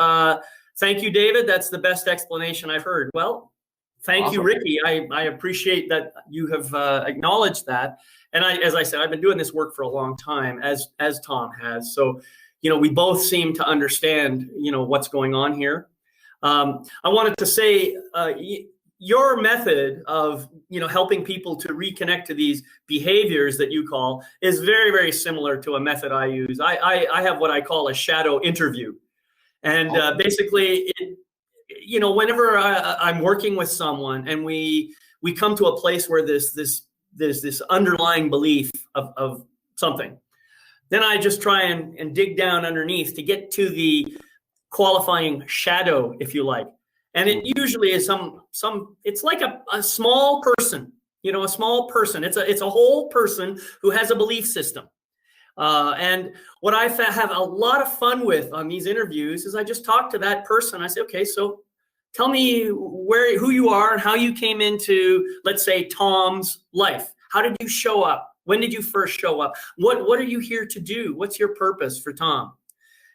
Speaker 1: thank you, David. That's the best explanation I've heard. Well, thank you, Ricky. I appreciate that you have acknowledged that. And as I said, I've been doing this work for a long time, as Tom has. So, we both seem to understand, what's going on here. I wanted to say, your method of helping people to reconnect to these behaviors that you call is very, very similar to a method I use. I have what I call a shadow interview, and basically, whenever I'm working with someone and we come to a place where there's this underlying belief of something, then I just try and dig down underneath to get to the qualifying shadow, if you like. And it usually is it's like a small person, a small person. It's a whole person who has a belief system. And what I have a lot of fun with on these interviews is I just talk to that person. I say, okay, so tell me who you are and how you came into, let's say, Tom's life. How did you show up? When did you first show up? What are you here to do? What's your purpose for Tom?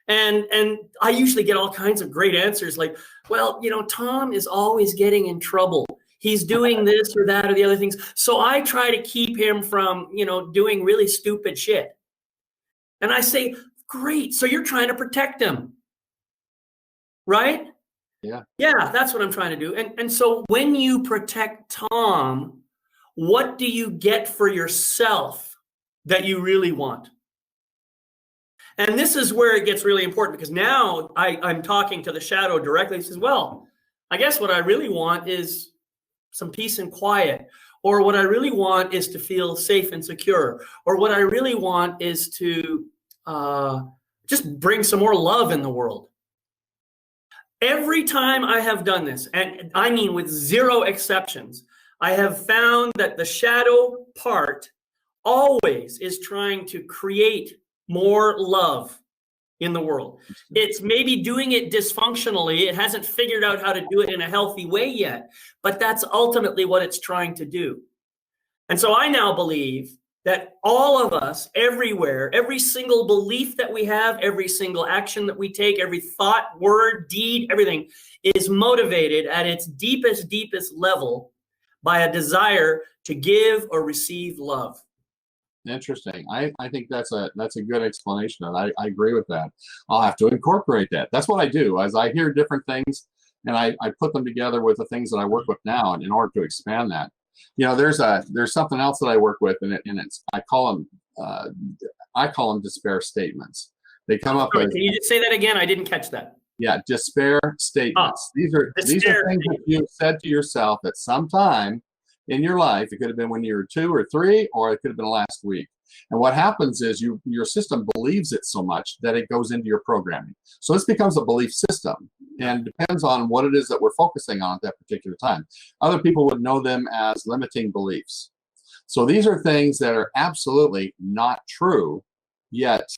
Speaker 1: And I usually get all kinds of great answers like, well, Tom is always getting in trouble. He's doing this or that or the other things. So I try to keep him from, doing really stupid shit. And I say, great. So you're trying to protect him. Right?
Speaker 2: Yeah.
Speaker 1: Yeah, that's what I'm trying to do. And so when you protect Tom, what do you get for yourself that you really want? And this is where it gets really important, because now I'm talking to the shadow directly. He says, well, I guess what I really want is some peace and quiet. Or what I really want is to feel safe and secure. Or what I really want is to just bring some more love in the world. Every time I have done this, and I mean with zero exceptions, I have found that the shadow part always is trying to create more love in the world. It's maybe doing it dysfunctionally. It hasn't figured out how to do it in a healthy way yet, but that's ultimately what it's trying to do. And so I now believe that all of us, everywhere, every single belief that we have, every single action that we take, every thought, word, deed, everything is motivated at its deepest, deepest level by a desire to give or receive love.
Speaker 2: Interesting. I think that's a good explanation, and I agree with that. I'll have to incorporate that. That's what I do. As I hear different things, and I put them together with the things that I work with now, and in order to expand that, there's something else that I work with, and it's I call them despair statements. They come up.
Speaker 1: Sorry, can you just say that again? I didn't catch that.
Speaker 2: Yeah, despair statements. These are things that you've said to yourself at some time in your life. It could have been when you were 2 or 3, or it could have been last week. And what happens is your system believes it so much that it goes into your programming. So this becomes a belief system, and depends on what it is that we're focusing on at that particular time. Other people would know them as limiting beliefs. So these are things that are absolutely not true, yet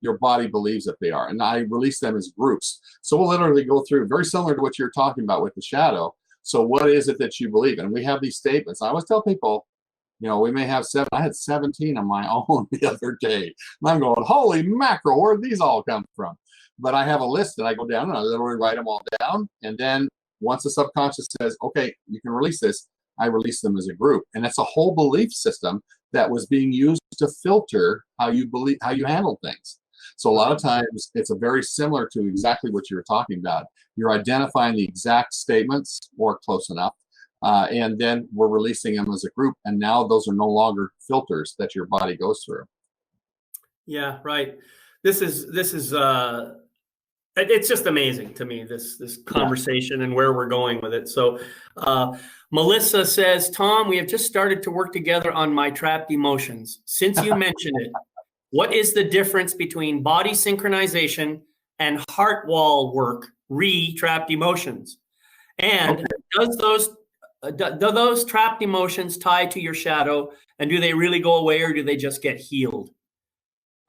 Speaker 2: your body believes that they are. And I release them as groups. So we'll literally go through, very similar to what you're talking about with the shadow. So what is it that you believe in? We have these statements. I always tell people, we may have 7. I had 17 on my own the other day. And I'm going, holy mackerel, where did these all come from? But I have a list that I go down and I literally write them all down. And then once the subconscious says, okay, you can release this, I release them as a group. And it's a whole belief system that was being used to filter how you believe, how you handle things. So a lot of times it's a very similar to exactly what you were talking about. You're identifying the exact statements, or close enough, and then we're releasing them as a group. And now those are no longer filters that your body goes through.
Speaker 1: Yeah, right. This is it's just amazing to me, this conversation and where we're going with it. So Melissa says, Tom, we have just started to work together on my trapped emotions. Since you mentioned it, what is the difference between body synchronization and heart wall work, trapped emotions? And do those trapped emotions tie to your shadow, and do they really go away, or do they just get healed?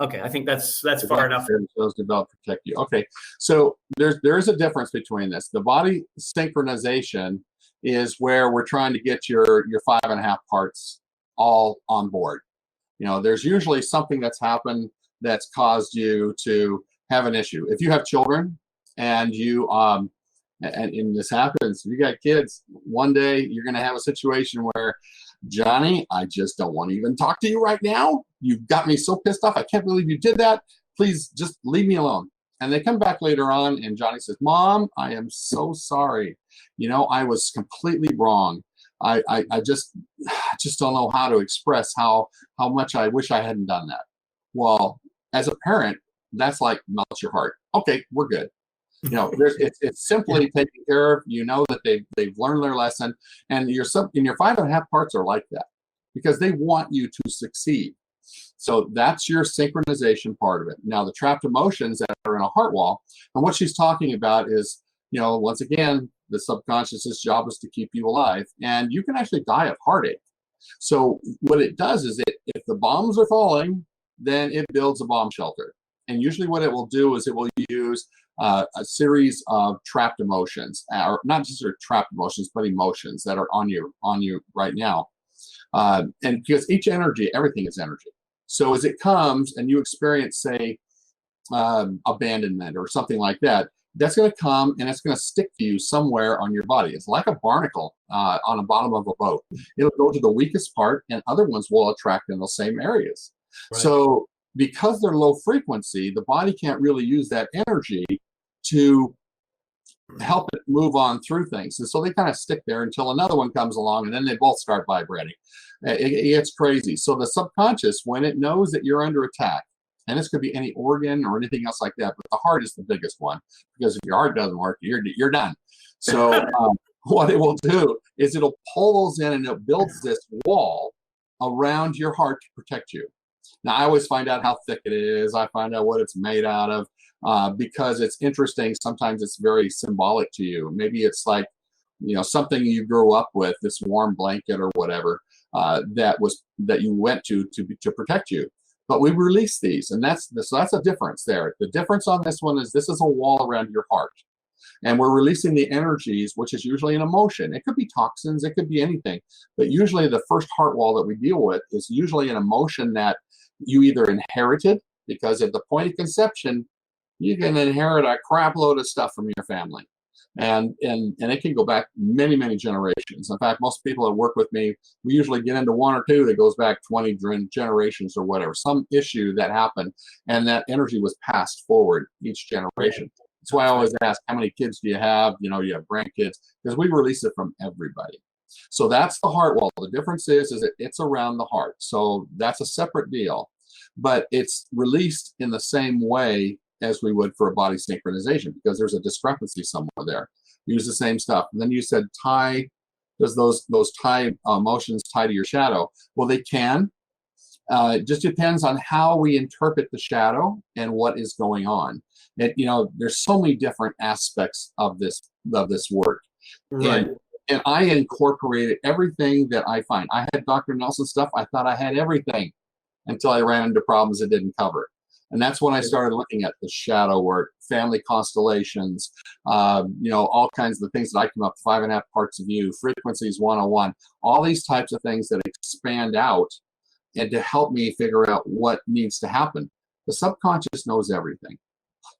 Speaker 1: Okay, I think that's far enough.
Speaker 2: Those develop protect you. Okay, so there is a difference between this. The body synchronization is where we're trying to get your 5.5 parts all on board. There's usually something that's happened that's caused you to have an issue. If you have children and you and this happens, if you got kids, one day you're going to have a situation where, Johnny, I just don't want to even talk to you right now. You've got me so pissed off. I can't believe you did that. Please just leave me alone. And they come back later on and Johnny says, Mom, I am so sorry. I was completely wrong. I just don't know how to express how much I wish I hadn't done that. Well, as a parent, that's like melts your heart. Okay, we're good. It's simply taken care of. That they've learned their lesson, and your 5.5 parts are like that because they want you to succeed. So that's your synchronization part of it. Now, the trapped emotions that are in a heart wall, and what she's talking about is, once again, the subconscious's job is to keep you alive, and you can actually die of heartache. So what it does is if the bombs are falling, then it builds a bomb shelter. And usually what it will do is it will use a series of trapped emotions, or not just trapped emotions, but emotions that are on you right now. And because each energy, everything is energy. So as it comes and you experience, say, abandonment or something like that, that's going to come and it's going to stick to you somewhere on your body. It's like a barnacle on the bottom of a boat. It'll go to the weakest part, and other ones will attract in those same areas. Right. So because they're low frequency, the body can't really use that energy to help it move on through things. And so they kind of stick there until another one comes along, and then they both start vibrating. It gets crazy. So the subconscious, when it knows that you're under attack, and this could be any organ or anything else like that, but the heart is the biggest one, because if your heart doesn't work, you're done. So what it will do is it'll pull those in, and it builds this wall around your heart to protect you. Now, I always find out how thick it is. I find out what it's made out of because it's interesting. Sometimes it's very symbolic to you. Maybe it's like, something you grew up with, this warm blanket or whatever that you went to protect you. but we release these, and so that's a difference there. The difference on this one is this is a wall around your heart, and we're releasing the energies, which is usually an emotion. It could be toxins, it could be anything, but usually the first heart wall that we deal with is usually an emotion that you either inherited, because at the point of conception, you can inherit a crap load of stuff from your family. And it can go back many, many generations. In fact, most people that work with me, we usually get into one or two that goes back 20 generations or whatever, some issue that happened, and that energy was passed forward each generation. That's why I always ask, how many kids do you have? You know, you have grandkids, because we release it from everybody. So that's the heart wall. The difference is that it's around the heart. So that's a separate deal, but it's released in the same way as we would for a body synchronization, because there's a discrepancy somewhere there. We use the same stuff. And then you said does those tie emotions tie to your shadow? Well, they can. It just depends on how we interpret the shadow and what is going on. There's so many different aspects of this work.
Speaker 1: Right.
Speaker 2: And I incorporated everything that I find. I had Dr. Nelson stuff. I thought I had everything until I ran into problems it didn't cover. And that's when I started looking at the shadow work, family constellations, all kinds of things that I come up, 5.5 parts of you, frequencies 101, all these types of things that expand out and to help me figure out what needs to happen. The subconscious knows everything.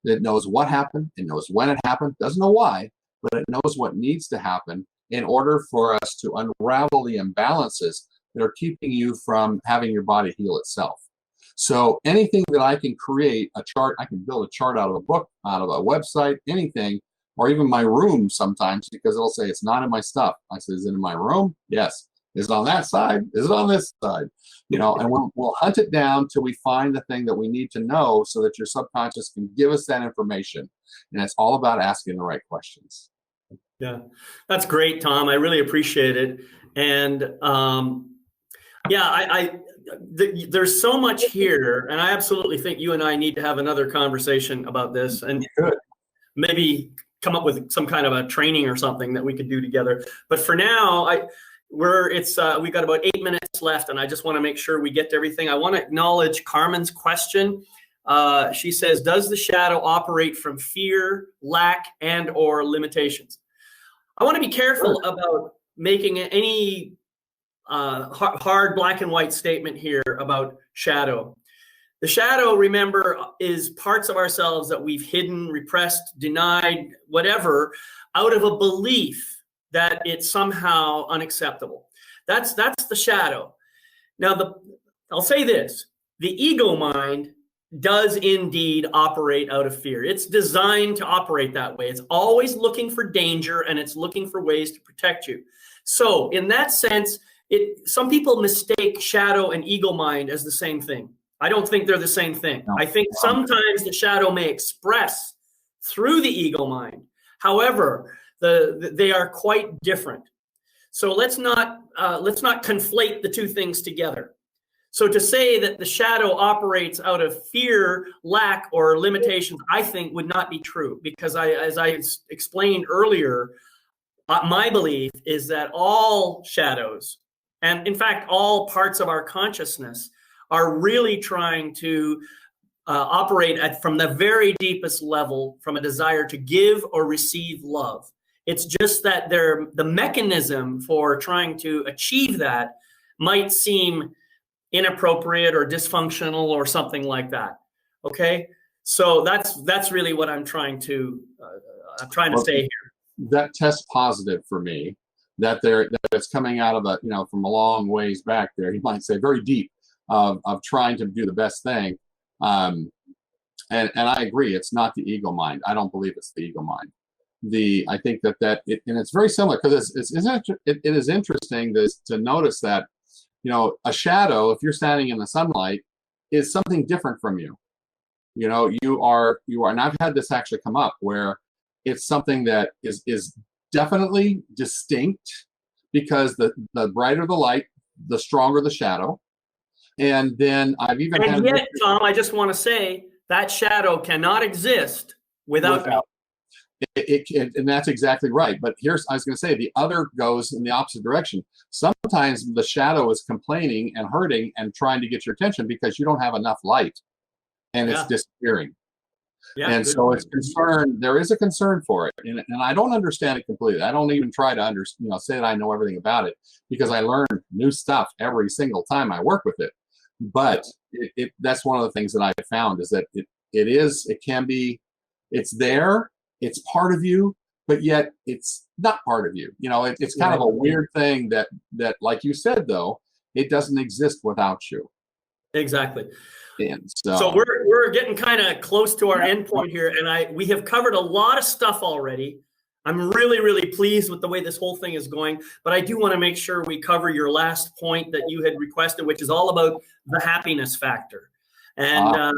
Speaker 2: It knows what happened. It knows when it happened. Doesn't know why, but it knows what needs to happen in order for us to unravel the imbalances that are keeping you from having your body heal itself. So anything that I can create a chart, I can build a chart out of a book, out of a website, anything, or even my room sometimes, because it'll say it's not in my stuff. I say, is it in my room? Yes. Is it on that side? Is it on this side? And we'll hunt it down till we find the thing that we need to know so that your subconscious can give us that information. And it's all about asking the right questions.
Speaker 1: Yeah, that's great, Tom. I really appreciate it. And there's so much here, and I absolutely think you and I need to have another conversation about this, and maybe come up with some kind of a training or something that we could do together. But for now, we've got about 8 minutes left, and I just want to make sure we get to everything. I want to acknowledge Carmen's question. She says, does the shadow operate from fear, lack, and or limitations? I want to be careful about making any hard black and white statement here about shadow. The shadow, remember, is parts of ourselves that we've hidden, repressed, denied, whatever, out of a belief that it's somehow unacceptable. That's the shadow. Now, I'll say this: the ego mind does indeed operate out of fear. It's designed to operate that way. It's always looking for danger, and it's looking for ways to protect you. So in that sense, some people mistake shadow and ego mind as the same thing. I don't think they're the same thing. No. I think sometimes the shadow may express through the ego mind. However, they are quite different. So let's not conflate the two things together. So to say that the shadow operates out of fear, lack, or limitations, I think would not be true, because as I explained earlier, my belief is that all shadows, and in fact, all parts of our consciousness, are really trying to operate from the very deepest level from a desire to give or receive love. It's just that the mechanism for trying to achieve that might seem inappropriate or dysfunctional or something like that. Okay, so that's really what I'm trying to say here.
Speaker 2: That test positive for me, that it's coming out of from a long ways back there, you might say very deep, of trying to do the best thing. And I agree, it's not the ego mind. I don't believe it's the ego mind. I think and it's very similar, because it is interesting to notice that, a shadow, if you're standing in the sunlight, is something different from you. You are, and I've had this actually come up where it's something that is definitely distinct, because the brighter the light, the stronger the shadow. And then I've even
Speaker 1: and yet, Tom, I just want to say that shadow cannot exist without me.
Speaker 2: And that's exactly right. But I was going to say, the other goes in the opposite direction. Sometimes the shadow is complaining and hurting and trying to get your attention because you don't have enough light, and it's
Speaker 1: Yeah.
Speaker 2: disappearing.
Speaker 1: Yeah.
Speaker 2: And so it's concern. There is a concern for it, and I don't understand it completely. I don't even try to say that I know everything about it, because I learn new stuff every single time I work with it. But that's one of the things that I found, is that it's there, it's part of you, but yet it's not part of you. It's kind of a weird thing that, like you said, though, it doesn't exist without you.
Speaker 1: Exactly.
Speaker 2: And
Speaker 1: so we're getting kind of close to our end point here, and we have covered a lot of stuff already. I'm really, really pleased with the way this whole thing is going, but I do want to make sure we cover your last point that you had requested, which is all about the happiness factor. And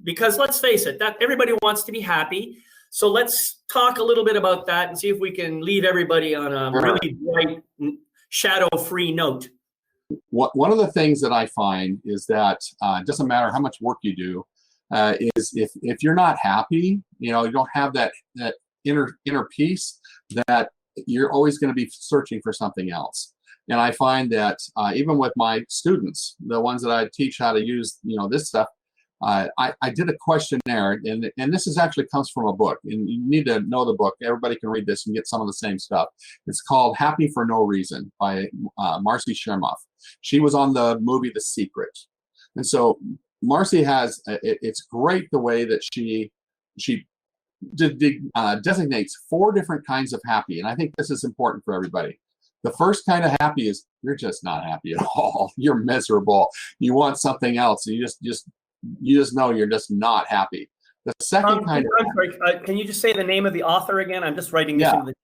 Speaker 1: because let's face it, that everybody wants to be happy. So let's talk a little bit about that and see if we can leave everybody on a really bright, shadow-free note.
Speaker 2: One of the things that I find is that it doesn't matter how much work you do, is if you're not happy, you don't have that inner peace, that you're always going to be searching for something else. And I find that even with my students, the ones that I teach how to use this stuff, I did a questionnaire, and this actually comes from a book, and you need to know the book. Everybody can read this and get some of the same stuff. It's called Happy for No Reason by Marcy Shimoff. She was on the movie The Secret. And so Marcy it's great the way that she designates 4 different kinds of happy. And I think this is important for everybody. The first kind of happy is you're just not happy at all. You're miserable. You want something else. You just know you're just not happy. The second kind of
Speaker 1: sorry, can you just say the name of the author again? I'm just writing this into the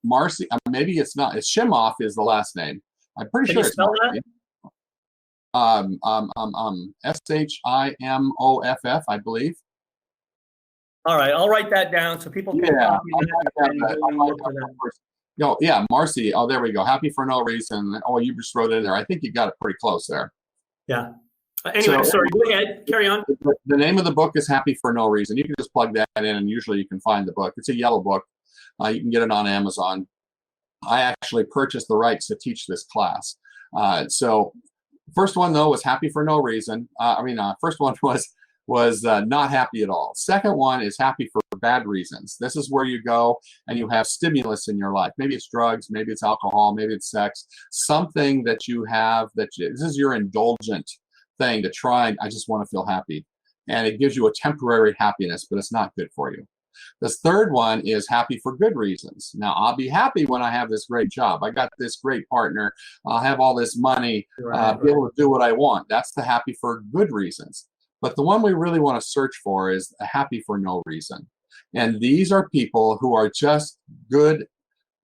Speaker 2: Marcy. Maybe it's not. It's Shimoff is the last name. I'm pretty sure it's Marcy. Shimoff, I believe.
Speaker 1: All right, I'll write that down so people can copy
Speaker 2: that. Marcy. Oh, there we go. Happy for No Reason. Oh, you just wrote it in there. I think you got it pretty close there.
Speaker 1: Yeah. Anyway, sorry, go ahead. Carry on.
Speaker 2: The name of the book is Happy for No Reason. You can just plug that in, and usually you can find the book. It's a yellow book. You can get it on Amazon. I actually purchased the rights to teach this class. So first one, though, was Happy for No Reason. First one was not happy at all. Second one is Happy for Bad Reasons. This is where you go and you have stimulus in your life. Maybe it's drugs, maybe it's alcohol, maybe it's sex, something that you have this is your indulgent thing to try. I just want to feel happy. And it gives you a temporary happiness, but it's not good for you. This third one is Happy for Good Reasons. Now, I'll be happy when I have this great job. I got this great partner. I'll have all this money, be able to do what I want. That's the Happy for Good Reasons. But the one we really want to search for is Happy for No Reason. And these are people who are just good.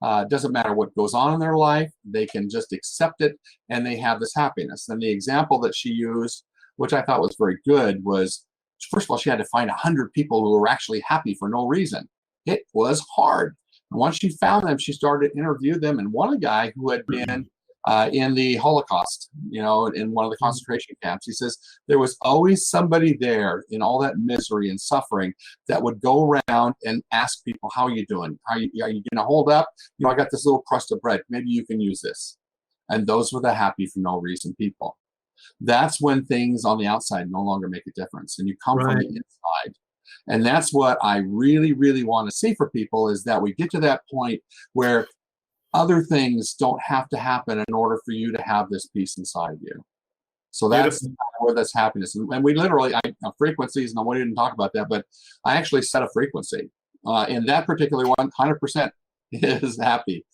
Speaker 2: Doesn't matter what goes on in their life. They can just accept it, and they have this happiness. And the example that she used, which I thought was very good, was, first of all, she had to find 100 people who were actually happy for no reason. It was hard. And once she found them, she started to interview them. And one guy who had been in the Holocaust, in one of the concentration camps, he says there was always somebody there in all that misery and suffering that would go around and ask people, how are you doing? Are you going to hold up? I got this little crust of bread. Maybe you can use this. And those were the happy for no reason people. That's when things on the outside no longer make a difference, and you come from the inside. And that's what I really, really want to see for people, is that we get to that point where other things don't have to happen in order for you to have this peace inside you. So that's where that's happiness. And we literally, frequencies, and we didn't talk about that, but I actually set a frequency. In that particular one, 100% is happy,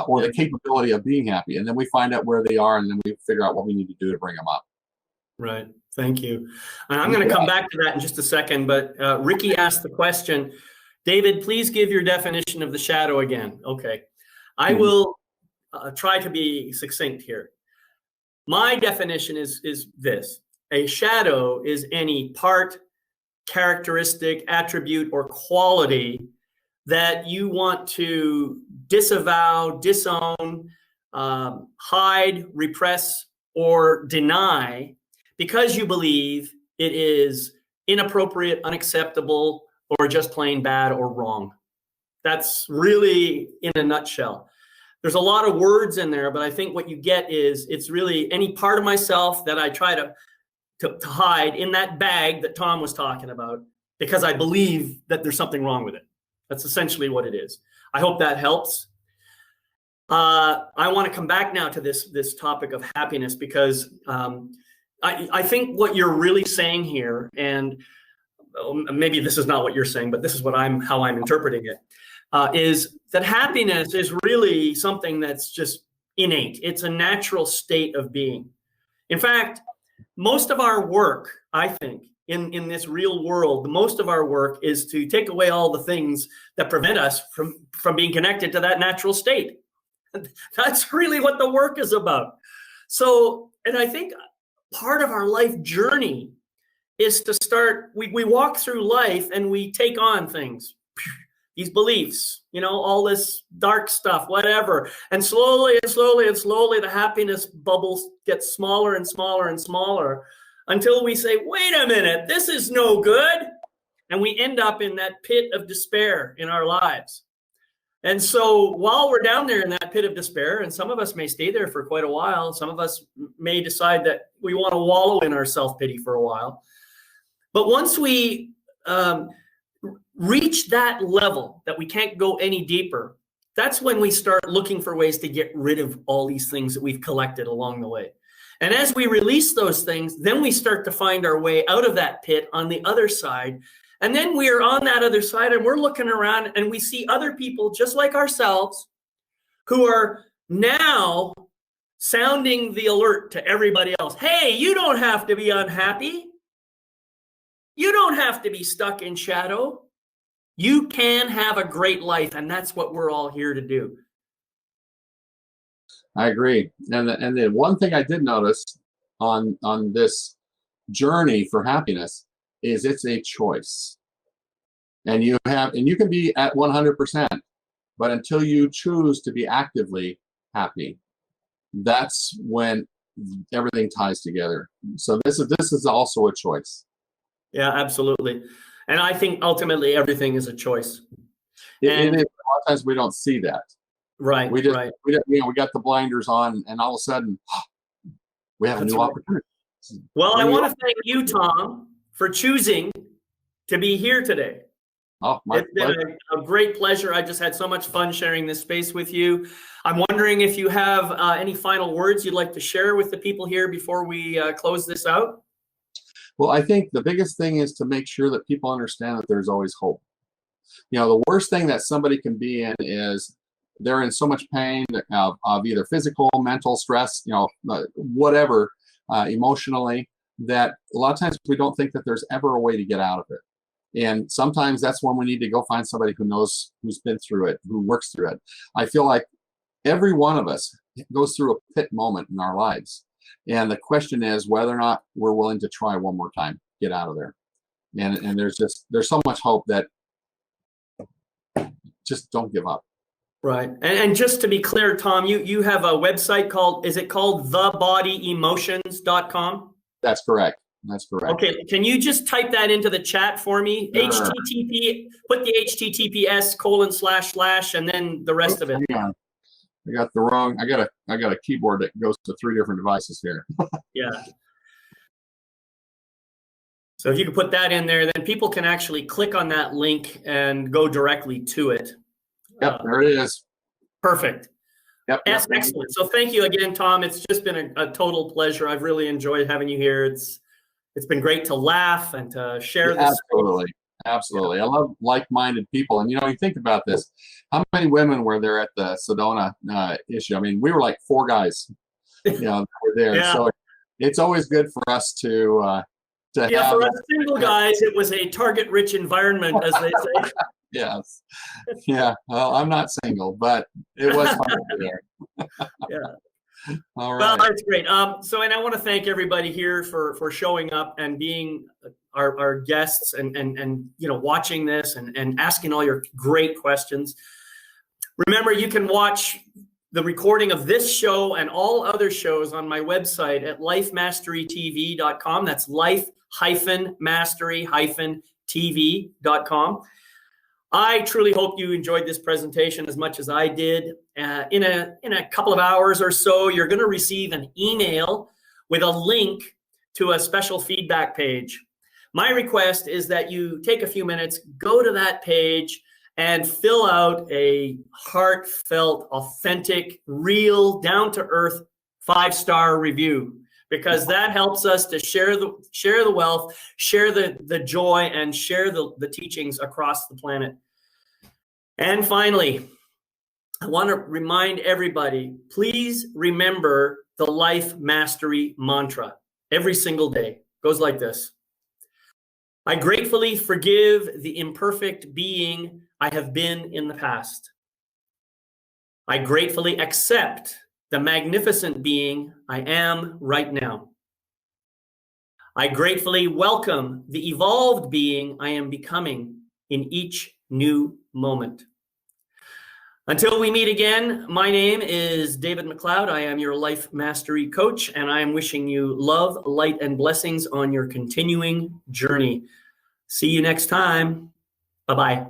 Speaker 2: or the capability of being happy. And then we find out where they are, and then we figure out what we need to do to bring them up.
Speaker 1: Right. Thank you. I'm going to come back to that in just a second, but Ricky asked the question, David, please give your definition of the shadow again. Okay. I will try to be succinct here. My definition is this. A shadow is any part, characteristic, attribute, or quality that you want to disavow, disown, hide, repress, or deny because you believe it is inappropriate, unacceptable, or just plain bad or wrong. That's really in a nutshell. There's a lot of words in there, but I think what you get is it's really any part of myself that I try to hide in that bag that Tom was talking about, because I believe that there's something wrong with it. That's essentially what it is. I hope that helps. I want to come back now to this topic of happiness, because I think what you're really saying here, and maybe this is not what you're saying, but this is how I'm interpreting it, is that happiness is really something that's just innate. It's a natural state of being. In fact, most of our work, I think, in this real world, most of our work is to take away all the things that prevent us from being connected to that natural state. That's really what the work is about. So, and I think part of our life journey is to start, we walk through life and we take on things, these beliefs, all this dark stuff, whatever. And slowly and slowly and slowly, the happiness bubbles get smaller and smaller and smaller until we say, wait a minute, this is no good. And we end up in that pit of despair in our lives. And so while we're down there in that pit of despair, and some of us may stay there for quite a while, some of us may decide that we want to wallow in our self-pity for a while. But once we reach that level that we can't go any deeper, that's when we start looking for ways to get rid of all these things that we've collected along the way. And as we release those things, then we start to find our way out of that pit on the other side. And then we are on that other side and we're looking around and we see other people just like ourselves who are now sounding the alert to everybody else. Hey, you don't have to be unhappy. You don't have to be stuck in shadow. You can have a great life, and that's what we're all here to do.
Speaker 2: I agree. And the one thing I did notice on this journey for happiness is it's a choice. And you can be at 100%, but until you choose to be actively happy, that's when everything ties together. So this is also a choice.
Speaker 1: Yeah, absolutely. And I think ultimately everything is a choice.
Speaker 2: And a lot of times we don't see that.
Speaker 1: Right.
Speaker 2: We
Speaker 1: right.
Speaker 2: We got the blinders on, and all of a sudden we have a new opportunity.
Speaker 1: Well, I want to thank you, Tom, for choosing to be here today.
Speaker 2: Oh, my pleasure.
Speaker 1: It's been a great pleasure. I just had so much fun sharing this space with you. I'm wondering if you have any final words you'd like to share with the people here before we close this out.
Speaker 2: Well, I think the biggest thing is to make sure that people understand that there's always hope. The worst thing that somebody can be in is they're in so much pain of either physical, mental stress, whatever, emotionally, that a lot of times we don't think that there's ever a way to get out of it. And sometimes that's when we need to go find somebody who knows, who's been through it, who works through it. I feel like every one of us goes through a pit moment in our lives. And the question is whether or not we're willing to try one more time, get out of there. And there's so much hope that just don't give up.
Speaker 1: Right. And just to be clear, Tom, you have a website is it called thebodyemotions.com?
Speaker 2: That's correct. That's correct.
Speaker 1: Okay. Can you just type that into the chat for me? Sure. Put the HTTPS:// and then the rest of it.
Speaker 2: Yeah. I got a keyboard that goes to 3 different devices here.
Speaker 1: Yeah. So if you could put that in there, then people can actually click on that link and go directly to it.
Speaker 2: Yep, there it is.
Speaker 1: Perfect.
Speaker 2: Yep.
Speaker 1: Excellent. So thank you again, Tom. It's just been a total pleasure. I've really enjoyed having you here. It's been great to laugh and to share this.
Speaker 2: Absolutely. Absolutely. I love like-minded people. And, you think about this. How many women were there at the Sedona issue? I mean, we were like 4 guys, that were there. Yeah. So it's always good for us to have.
Speaker 1: For us single guys, it was a target-rich environment, as they say.
Speaker 2: Yes. Yeah. Well, I'm not single, but it was fun there.
Speaker 1: Yeah.
Speaker 2: All right.
Speaker 1: Well, that's great. So, and I want to thank everybody here for showing up and being our guests and watching this and asking all your great questions. Remember, you can watch the recording of this show and all other shows on my website at lifemasterytv.com. That's life-mastery-tv.com. I truly hope you enjoyed this presentation as much as I did. In a couple of hours or so, you're going to receive an email with a link to a special feedback page. My request is that you take a few minutes, go to that page, and fill out a heartfelt, authentic, real, down-to-earth 5-star review, because that helps us to share the wealth, share the joy, and share the teachings across the planet. And finally, I want to remind everybody, please remember the Life Mastery mantra every single day. It goes like this. I gratefully forgive the imperfect being I have been in the past. I gratefully accept the magnificent being I am right now. I gratefully welcome the evolved being I am becoming in each new moment. Until we meet again, my name is David McLeod. I am your Life Mastery Coach, and I am wishing you love, light, and blessings on your continuing journey. See you next time. Bye-bye.